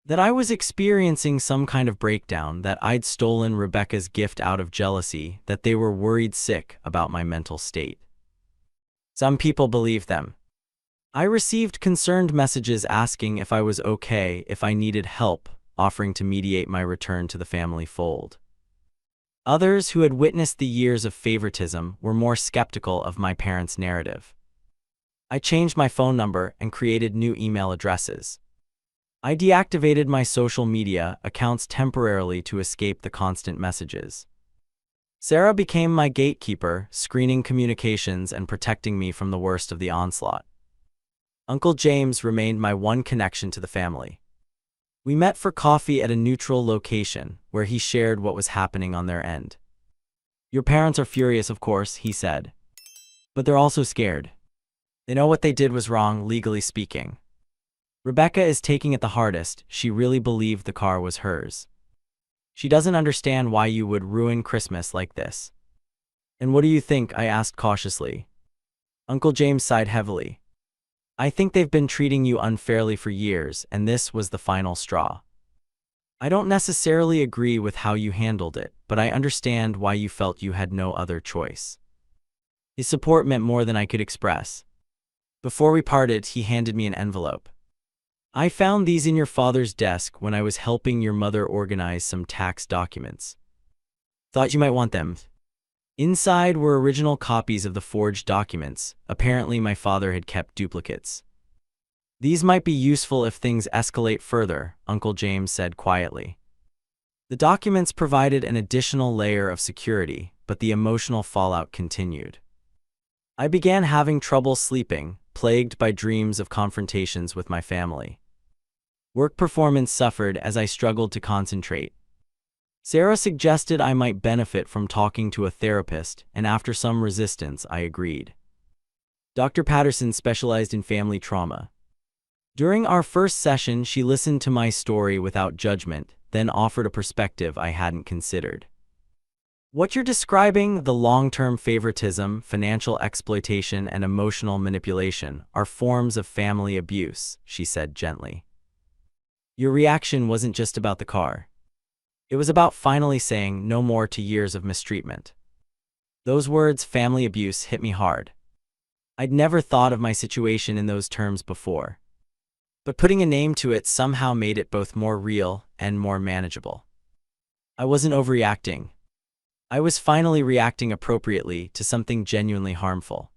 [SPEAKER 1] That I was experiencing some kind of breakdown, that I'd stolen Rebecca's gift out of jealousy, that they were worried sick about my mental state. Some people believed them. I received concerned messages asking if I was okay, if I needed help, offering to mediate my return to the family fold. Others who had witnessed the years of favoritism were more skeptical of my parents' narrative. I changed my phone number and created new email addresses. I deactivated my social media accounts temporarily to escape the constant messages. Sarah became my gatekeeper, screening communications and protecting me from the worst of the onslaught. Uncle James remained my one connection to the family. We met for coffee at a neutral location, where he shared what was happening on their end. "Your parents are furious, of course," he said. "But they're also scared. They know what they did was wrong, legally speaking. Rebecca is taking it the hardest. She really believed the car was hers. She doesn't understand why you would ruin Christmas like this." "And what do you think?" I asked cautiously. Uncle James sighed heavily. "I think they've been treating you unfairly for years, and this was the final straw. I don't necessarily agree with how you handled it, but I understand why you felt you had no other choice." His support meant more than I could express. Before we parted, he handed me an envelope. "I found these in your father's desk when I was helping your mother organize some tax documents. Thought you might want them." Inside were original copies of the forged documents. Apparently, my father had kept duplicates. "These might be useful if things escalate further," Uncle James said quietly. The documents provided an additional layer of security, but the emotional fallout continued. I began having trouble sleeping, plagued by dreams of confrontations with my family. Work performance suffered as I struggled to concentrate. Sarah suggested I might benefit from talking to a therapist, and after some resistance, I agreed. Dr. Patterson specialized in family trauma. During our first session, she listened to my story without judgment, then offered a perspective I hadn't considered. "What you're describing, the long-term favoritism, financial exploitation, and emotional manipulation, are forms of family abuse," she said gently. "Your reaction wasn't just about the car. It was about finally saying no more to years of mistreatment." Those words, family abuse, hit me hard. I'd never thought of my situation in those terms before. But putting a name to it somehow made it both more real and more manageable. I wasn't overreacting. I was finally reacting appropriately to something genuinely harmful.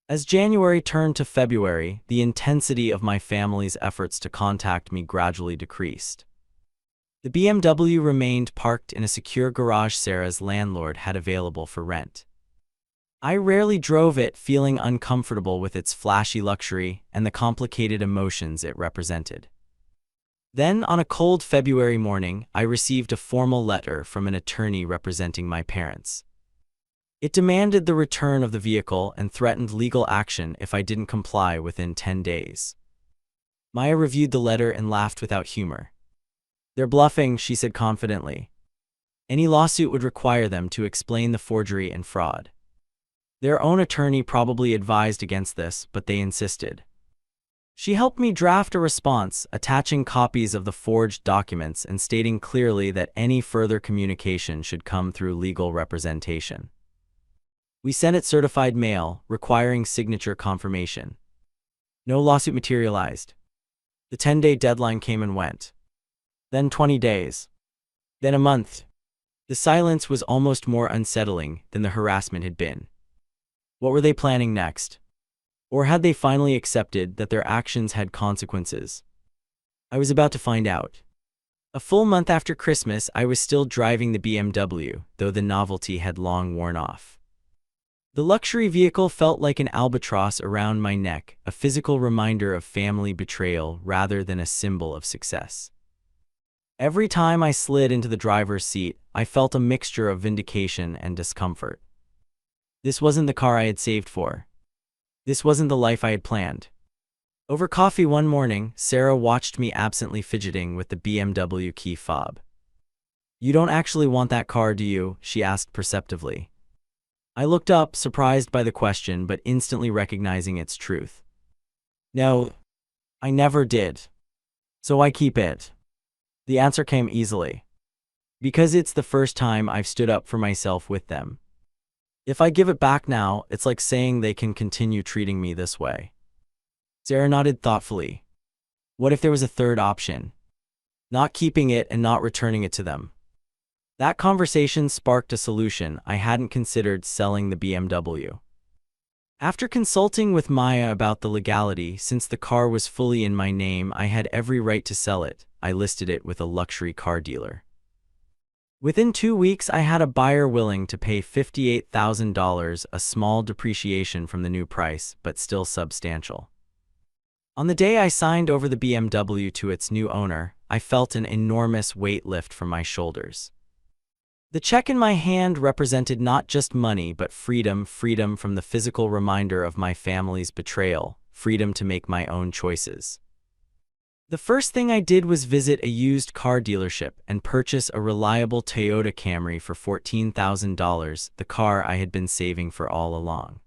[SPEAKER 1] As January turned to February, the intensity of my family's efforts to contact me gradually decreased. The BMW remained parked in a secure garage Sarah's landlord had available for rent. I rarely drove it, feeling uncomfortable with its flashy luxury and the complicated emotions it represented. Then, on a cold February morning, I received a formal letter from an attorney representing my parents. It demanded the return of the vehicle and threatened legal action if I didn't comply within 10 days. Maya reviewed the letter and laughed without humor. "They're bluffing," she said confidently. "Any lawsuit would require them to explain the forgery and fraud. Their own attorney probably advised against this, but they insisted." She helped me draft a response, attaching copies of the forged documents and stating clearly that any further communication should come through legal representation. We sent it certified mail, requiring signature confirmation. No lawsuit materialized. The 10-day deadline came and went. Then 20 days. Then a month. The silence was almost more unsettling than the harassment had been. What were they planning next? Or had they finally accepted that their actions had consequences? I was about to find out. A full month after Christmas, I was still driving the BMW, though the novelty had long worn off. The luxury vehicle felt like an albatross around my neck, a physical reminder of family betrayal rather than a symbol of success. Every time I slid into the driver's seat, I felt a mixture of vindication and discomfort. This wasn't the car I had saved for. This wasn't the life I had planned. Over coffee one morning, Sarah watched me absently fidgeting with the BMW key fob. "You don't actually want that car, do you?" she asked perceptively. I looked up, surprised by the question, but instantly recognizing its truth. "No, I never did. So why keep it?" The answer came easily. "Because it's the first time I've stood up for myself with them. If I give it back now, it's like saying they can continue treating me this way." Sarah nodded thoughtfully. "What if there was a third option? Not keeping it and not returning it to them?" That conversation sparked a solution. I hadn't considered selling the BMW. After consulting with Maya about the legality, since the car was fully in my name, I had every right to sell it. I listed it with a luxury car dealer. Within 2 weeks, I had a buyer willing to pay $58,000, a small depreciation from the new price, but still substantial. On the day I signed over the BMW to its new owner, I felt an enormous weight lift from my shoulders. The check in my hand represented not just money but freedom from the physical reminder of my family's betrayal, freedom to make my own choices. The first thing I did was visit a used car dealership and purchase a reliable Toyota Camry for $14,000, the car I had been saving for all along.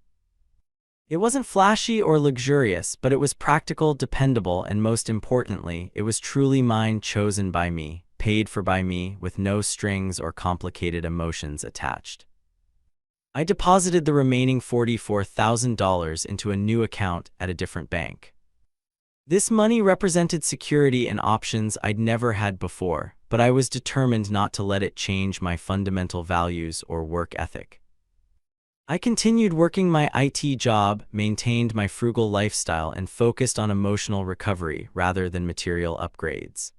[SPEAKER 1] It wasn't flashy or luxurious, but it was practical, dependable, and most importantly, it was truly mine, chosen by me, paid for by me, with no strings or complicated emotions attached. I deposited the remaining $44,000 into a new account at a different bank. This money represented security and options I'd never had before, but I was determined not to let it change my fundamental values or work ethic. I continued working my IT job, maintained my frugal lifestyle, and focused on emotional recovery rather than material upgrades.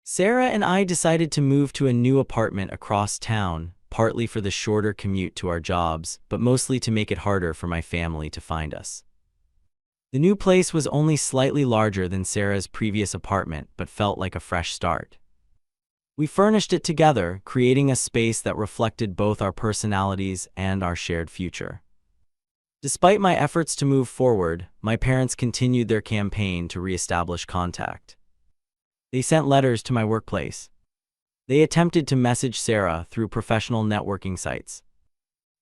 [SPEAKER 1] Sarah and I decided to move to a new apartment across town, partly for the shorter commute to our jobs, but mostly to make it harder for my family to find us. The new place was only slightly larger than Sarah's previous apartment, but felt like a fresh start. We furnished it together, creating a space that reflected both our personalities and our shared future. Despite my efforts to move forward, my parents continued their campaign to reestablish contact. They sent letters to my workplace. They attempted to message Sarah through professional networking sites.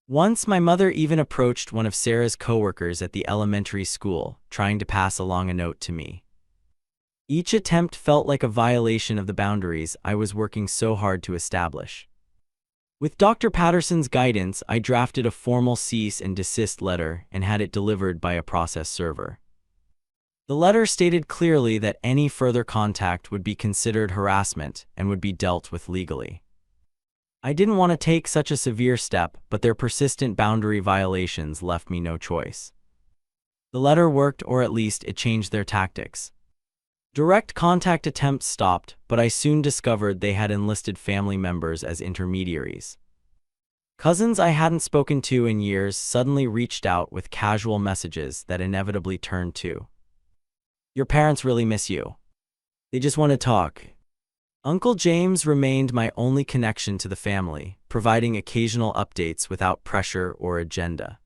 [SPEAKER 1] Once, my mother even approached one of Sarah's coworkers at the elementary school, trying to pass along a note to me. Each attempt felt like a violation of the boundaries I was working so hard to establish. With Dr. Patterson's guidance, I drafted a formal cease and desist letter and had it delivered by a process server. The letter stated clearly that any further contact would be considered harassment and would be dealt with legally. I didn't want to take such a severe step, but their persistent boundary violations left me no choice. The letter worked, or at least it changed their tactics. Direct contact attempts stopped, but I soon discovered they had enlisted family members as intermediaries. Cousins I hadn't spoken to in years suddenly reached out with casual messages that inevitably turned to, "Your parents really miss you. They just want to talk." Uncle James remained my only connection to the family, providing occasional updates without pressure or agenda.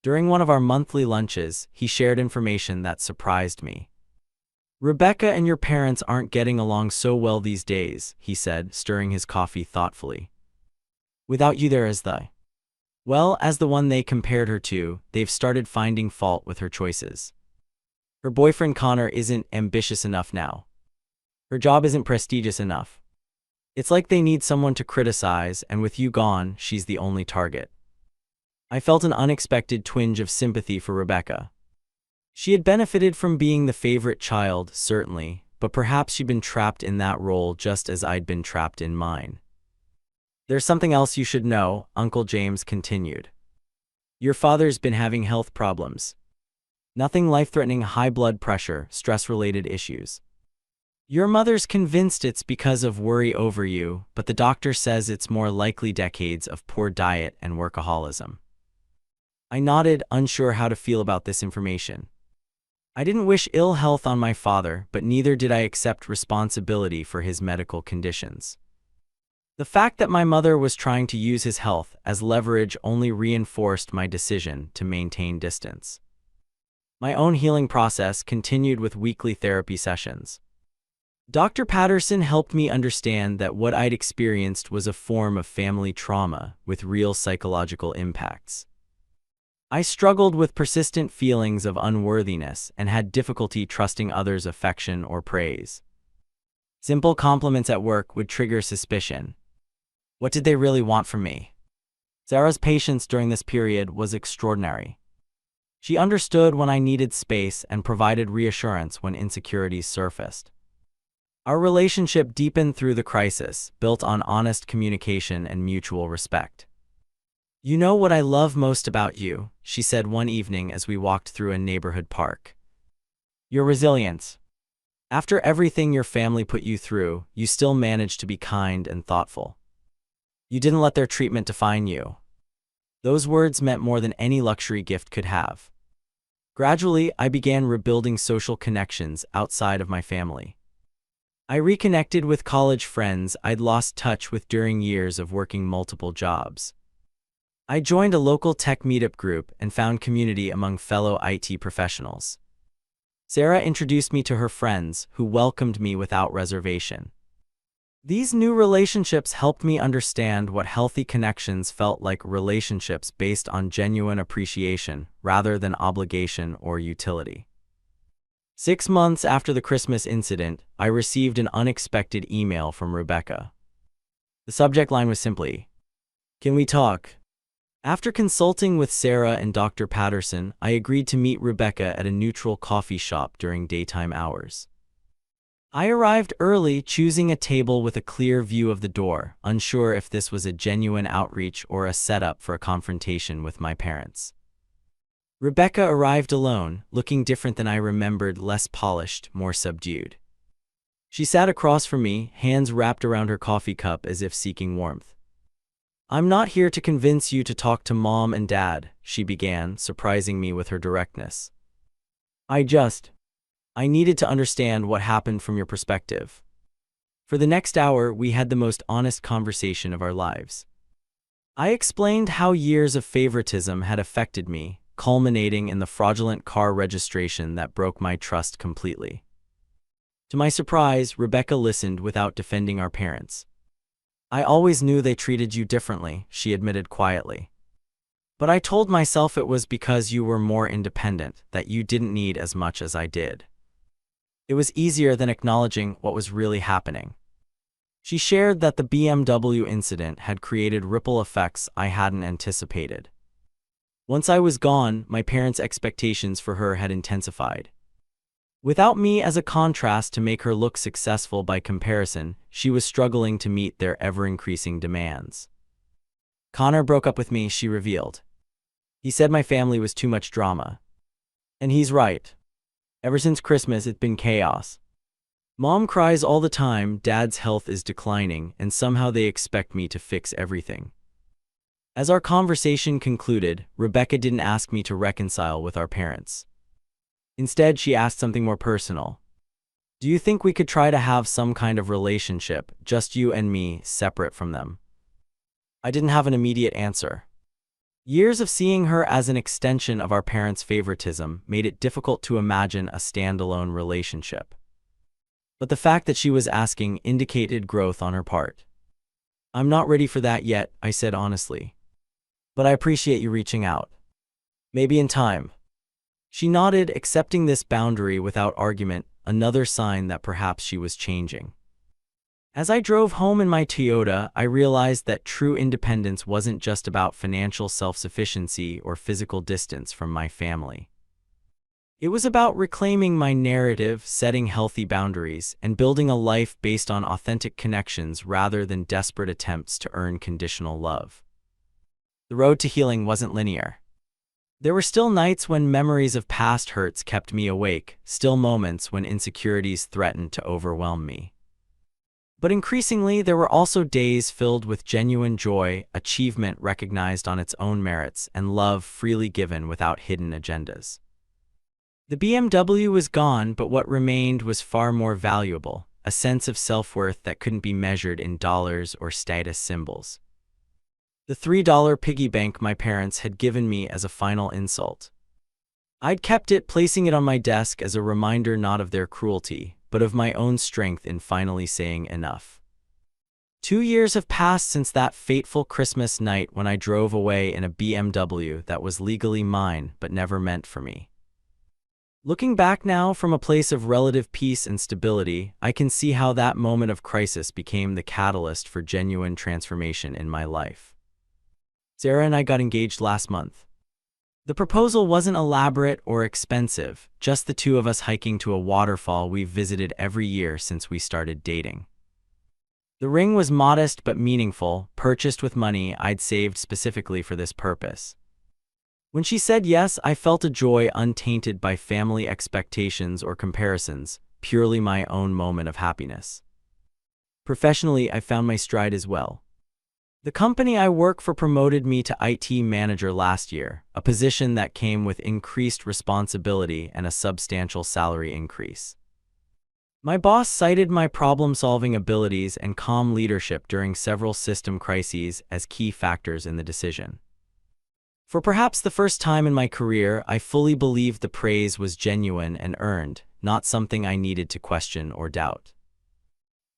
[SPEAKER 1] During one of our monthly lunches, he shared information that surprised me. "Rebecca and your parents aren't getting along so well these days," he said, stirring his coffee thoughtfully. "Without you there as the one they compared her to, they've started finding fault with her choices. Her boyfriend Connor isn't ambitious enough now. Her job isn't prestigious enough. It's like they need someone to criticize, and with you gone, she's the only target." I felt an unexpected twinge of sympathy for Rebecca. She had benefited from being the favorite child, certainly, but perhaps she'd been trapped in that role just as I'd been trapped in mine. "There's something else you should know," Uncle James continued. "Your father's been having health problems. Nothing life-threatening, high blood pressure, stress-related issues. Your mother's convinced it's because of worry over you, but the doctor says it's more likely decades of poor diet and workaholism." I nodded, unsure how to feel about this information. I didn't wish ill health on my father, but neither did I accept responsibility for his medical conditions. The fact that my mother was trying to use his health as leverage only reinforced my decision to maintain distance. My own healing process continued with weekly therapy sessions. Dr. Patterson helped me understand that what I'd experienced was a form of family trauma with real psychological impacts. I struggled with persistent feelings of unworthiness and had difficulty trusting others' affection or praise. Simple compliments at work would trigger suspicion. What did they really want from me? Sarah's patience during this period was extraordinary. She understood when I needed space and provided reassurance when insecurities surfaced. Our relationship deepened through the crisis, built on honest communication and mutual respect. "You know what I love most about you," she said one evening as we walked through a neighborhood park. "Your resilience. After everything your family put you through, you still managed to be kind and thoughtful. You didn't let their treatment define you." Those words meant more than any luxury gift could have. Gradually, I began rebuilding social connections outside of my family. I reconnected with college friends I'd lost touch with during years of working multiple jobs. I joined a local tech meetup group and found community among fellow IT professionals. Sarah introduced me to her friends, who welcomed me without reservation. These new relationships helped me understand what healthy connections felt like: relationships based on genuine appreciation rather than obligation or utility. 6 months after the Christmas incident, I received an unexpected email from Rebecca. The subject line was simply, "Can we talk?" After consulting with Sarah and Dr. Patterson, I agreed to meet Rebecca at a neutral coffee shop during daytime hours. I arrived early, choosing a table with a clear view of the door, unsure if this was a genuine outreach or a setup for a confrontation with my parents. Rebecca arrived alone, looking different than I remembered, less polished, more subdued. She sat across from me, hands wrapped around her coffee cup as if seeking warmth. "I'm not here to convince you to talk to Mom and Dad," she began, surprising me with her directness. I needed to understand what happened from your perspective." For the next hour, we had the most honest conversation of our lives. I explained how years of favoritism had affected me, culminating in the fraudulent car registration that broke my trust completely. To my surprise, Rebecca listened without defending our parents. "I always knew they treated you differently," she admitted quietly. "But I told myself it was because you were more independent, that you didn't need as much as I did." It was easier than acknowledging what was really happening. She shared that the BMW incident had created ripple effects I hadn't anticipated. Once I was gone, my parents' expectations for her had intensified. Without me as a contrast to make her look successful by comparison, she was struggling to meet their ever-increasing demands. "Connor broke up with me," she revealed. "He said my family was too much drama. And he's right. Ever since Christmas, it's been chaos. Mom cries all the time, Dad's health is declining, and somehow they expect me to fix everything." As our conversation concluded, Rebecca didn't ask me to reconcile with our parents. Instead, she asked something more personal. "Do you think we could try to have some kind of relationship, just you and me, separate from them?" I didn't have an immediate answer. Years of seeing her as an extension of our parents' favoritism made it difficult to imagine a standalone relationship. But the fact that she was asking indicated growth on her part. "I'm not ready for that yet," I said honestly. "But I appreciate you reaching out. Maybe in time." She nodded, accepting this boundary without argument, another sign that perhaps she was changing. As I drove home in my Toyota, I realized that true independence wasn't just about financial self-sufficiency or physical distance from my family. It was about reclaiming my narrative, setting healthy boundaries, and building a life based on authentic connections rather than desperate attempts to earn conditional love. The road to healing wasn't linear. There were still nights when memories of past hurts kept me awake, still moments when insecurities threatened to overwhelm me. But increasingly, there were also days filled with genuine joy, achievement recognized on its own merits, and love freely given without hidden agendas. The BMW was gone, but what remained was far more valuable, a sense of self-worth that couldn't be measured in dollars or status symbols. The $3 piggy bank my parents had given me as a final insult. I'd kept it, placing it on my desk as a reminder not of their cruelty, but of my own strength in finally saying enough. 2 years have passed since that fateful Christmas night when I drove away in a BMW that was legally mine but never meant for me. Looking back now from a place of relative peace and stability, I can see how that moment of crisis became the catalyst for genuine transformation in my life. Sarah and I got engaged last month. The proposal wasn't elaborate or expensive, just the two of us hiking to a waterfall we've visited every year since we started dating. The ring was modest but meaningful, purchased with money I'd saved specifically for this purpose. When she said yes, I felt a joy untainted by family expectations or comparisons, purely my own moment of happiness. Professionally, I found my stride as well. The company I work for promoted me to IT manager last year, a position that came with increased responsibility and a substantial salary increase. My boss cited my problem-solving abilities and calm leadership during several system crises as key factors in the decision. For perhaps the first time in my career, I fully believed the praise was genuine and earned, not something I needed to question or doubt.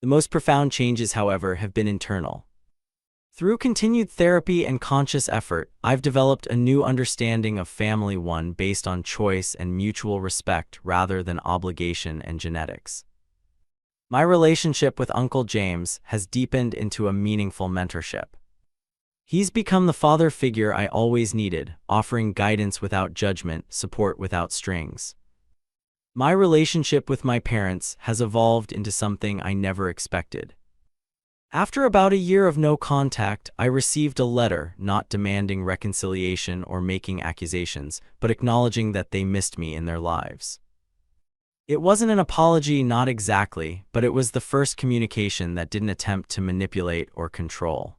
[SPEAKER 1] The most profound changes, however, have been internal. Through continued therapy and conscious effort, I've developed a new understanding of family, one based on choice and mutual respect rather than obligation and genetics. My relationship with Uncle James has deepened into a meaningful mentorship. He's become the father figure I always needed, offering guidance without judgment, support without strings. My relationship with my parents has evolved into something I never expected. After about a year of no contact, I received a letter not demanding reconciliation or making accusations, but acknowledging that they missed me in their lives. It wasn't an apology, not exactly, but it was the first communication that didn't attempt to manipulate or control.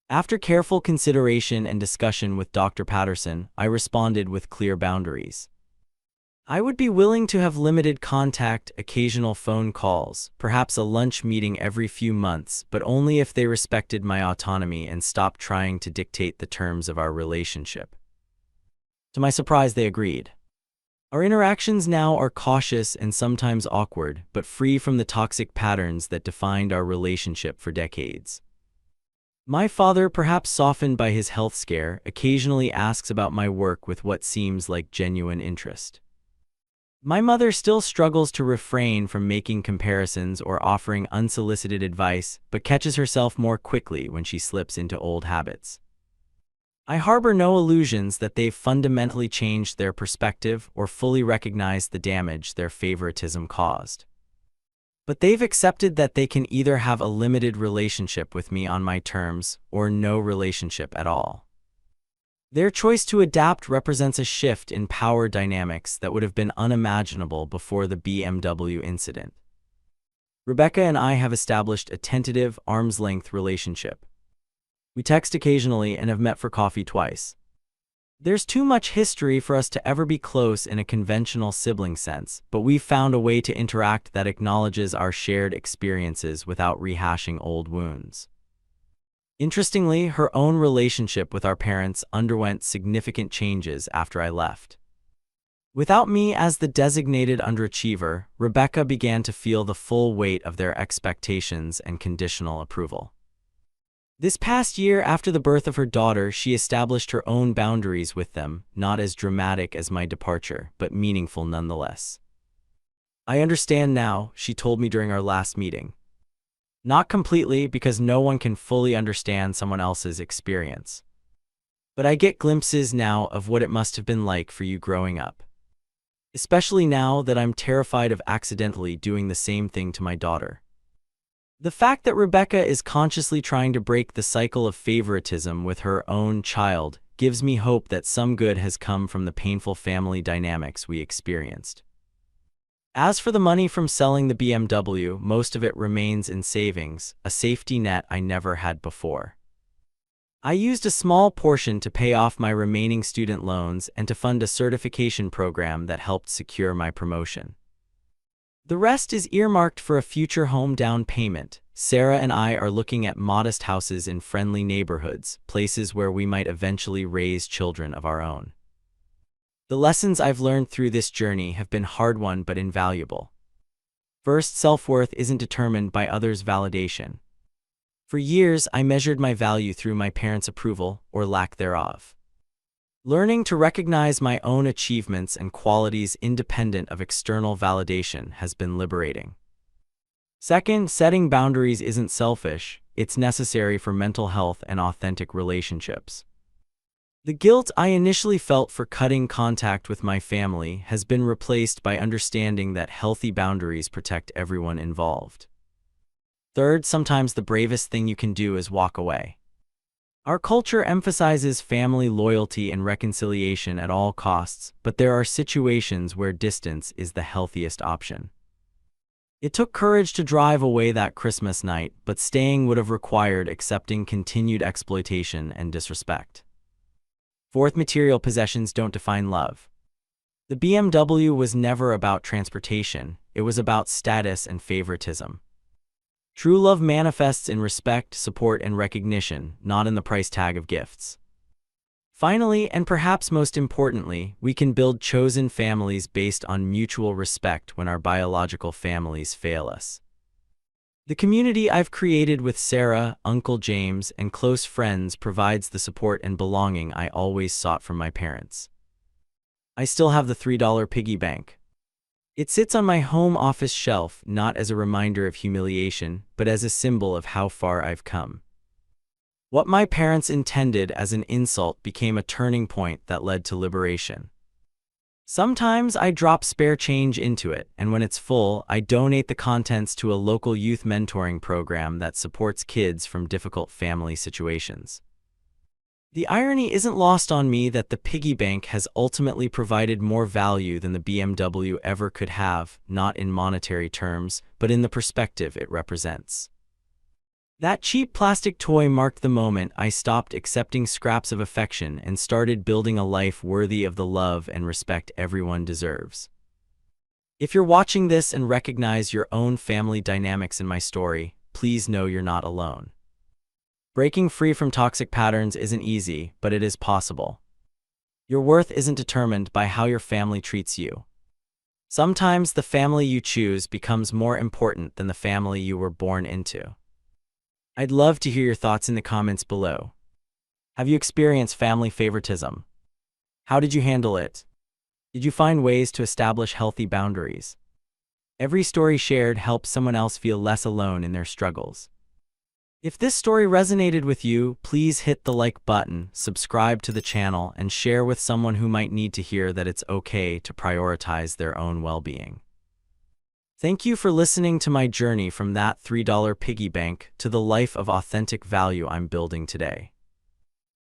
[SPEAKER 1] After careful consideration and discussion with Dr. Patterson, I responded with clear boundaries. I would be willing to have limited contact, occasional phone calls, perhaps a lunch meeting every few months, but only if they respected my autonomy and stopped trying to dictate the terms of our relationship. To my surprise, they agreed. Our interactions now are cautious and sometimes awkward, but free from the toxic patterns that defined our relationship for decades. My father, perhaps softened by his health scare, occasionally asks about my work with what seems like genuine interest. My mother still struggles to refrain from making comparisons or offering unsolicited advice, but catches herself more quickly when she slips into old habits. I harbor no illusions that they've fundamentally changed their perspective or fully recognized the damage their favoritism caused. But they've accepted that they can either have a limited relationship with me on my terms or no relationship at all. Their choice to adapt represents a shift in power dynamics that would have been unimaginable before the BMW incident. Rebecca and I have established a tentative, arm's-length relationship. We text occasionally and have met for coffee twice. There's too much history for us to ever be close in a conventional sibling sense, but we've found a way to interact that acknowledges our shared experiences without rehashing old wounds. Interestingly, her own relationship with our parents underwent significant changes after I left. Without me as the designated underachiever, Rebecca began to feel the full weight of their expectations and conditional approval. This past year, after the birth of her daughter, she established her own boundaries with them, not as dramatic as my departure, but meaningful nonetheless. I understand now, she told me during our last meeting. Not completely, because no one can fully understand someone else's experience. But I get glimpses now of what it must have been like for you growing up. Especially now that I'm terrified of accidentally doing the same thing to my daughter. The fact that Rebecca is consciously trying to break the cycle of favoritism with her own child gives me hope that some good has come from the painful family dynamics we experienced. As for the money from selling the BMW, most of it remains in savings, a safety net I never had before. I used a small portion to pay off my remaining student loans and to fund a certification program that helped secure my promotion. The rest is earmarked for a future home down payment. Sarah and I are looking at modest houses in friendly neighborhoods, places where we might eventually raise children of our own. The lessons I've learned through this journey have been hard-won but invaluable. First, self-worth isn't determined by others' validation. For years, I measured my value through my parents' approval, or lack thereof. Learning to recognize my own achievements and qualities independent of external validation has been liberating. Second, setting boundaries isn't selfish, it's necessary for mental health and authentic relationships. The guilt I initially felt for cutting contact with my family has been replaced by understanding that healthy boundaries protect everyone involved. Third, sometimes the bravest thing you can do is walk away. Our culture emphasizes family loyalty and reconciliation at all costs, but there are situations where distance is the healthiest option. It took courage to drive away that Christmas night, but staying would have required accepting continued exploitation and disrespect. Fourth, material possessions don't define love. The BMW was never about transportation, it was about status and favoritism. True love manifests in respect, support, and recognition, not in the price tag of gifts. Finally, and perhaps most importantly, we can build chosen families based on mutual respect when our biological families fail us. The community I've created with Sarah, Uncle James, and close friends provides the support and belonging I always sought from my parents. I still have the $3 piggy bank. It sits on my home office shelf, not as a reminder of humiliation, but as a symbol of how far I've come. What my parents intended as an insult became a turning point that led to liberation. Sometimes I drop spare change into it, and when it's full, I donate the contents to a local youth mentoring program that supports kids from difficult family situations. The irony isn't lost on me that the piggy bank has ultimately provided more value than the BMW ever could have, not in monetary terms, but in the perspective it represents. That cheap plastic toy marked the moment I stopped accepting scraps of affection and started building a life worthy of the love and respect everyone deserves. If you're watching this and recognize your own family dynamics in my story, please know you're not alone. Breaking free from toxic patterns isn't easy, but it is possible. Your worth isn't determined by how your family treats you. Sometimes the family you choose becomes more important than the family you were born into. I'd love to hear your thoughts in the comments below. Have you experienced family favoritism? How did you handle it? Did you find ways to establish healthy boundaries? Every story shared helps someone else feel less alone in their struggles. If this story resonated with you, please hit the like button, subscribe to the channel, and share with someone who might need to hear that it's okay to prioritize their own well-being. Thank you for listening to my journey from that $3 piggy bank to the life of authentic value I'm building today.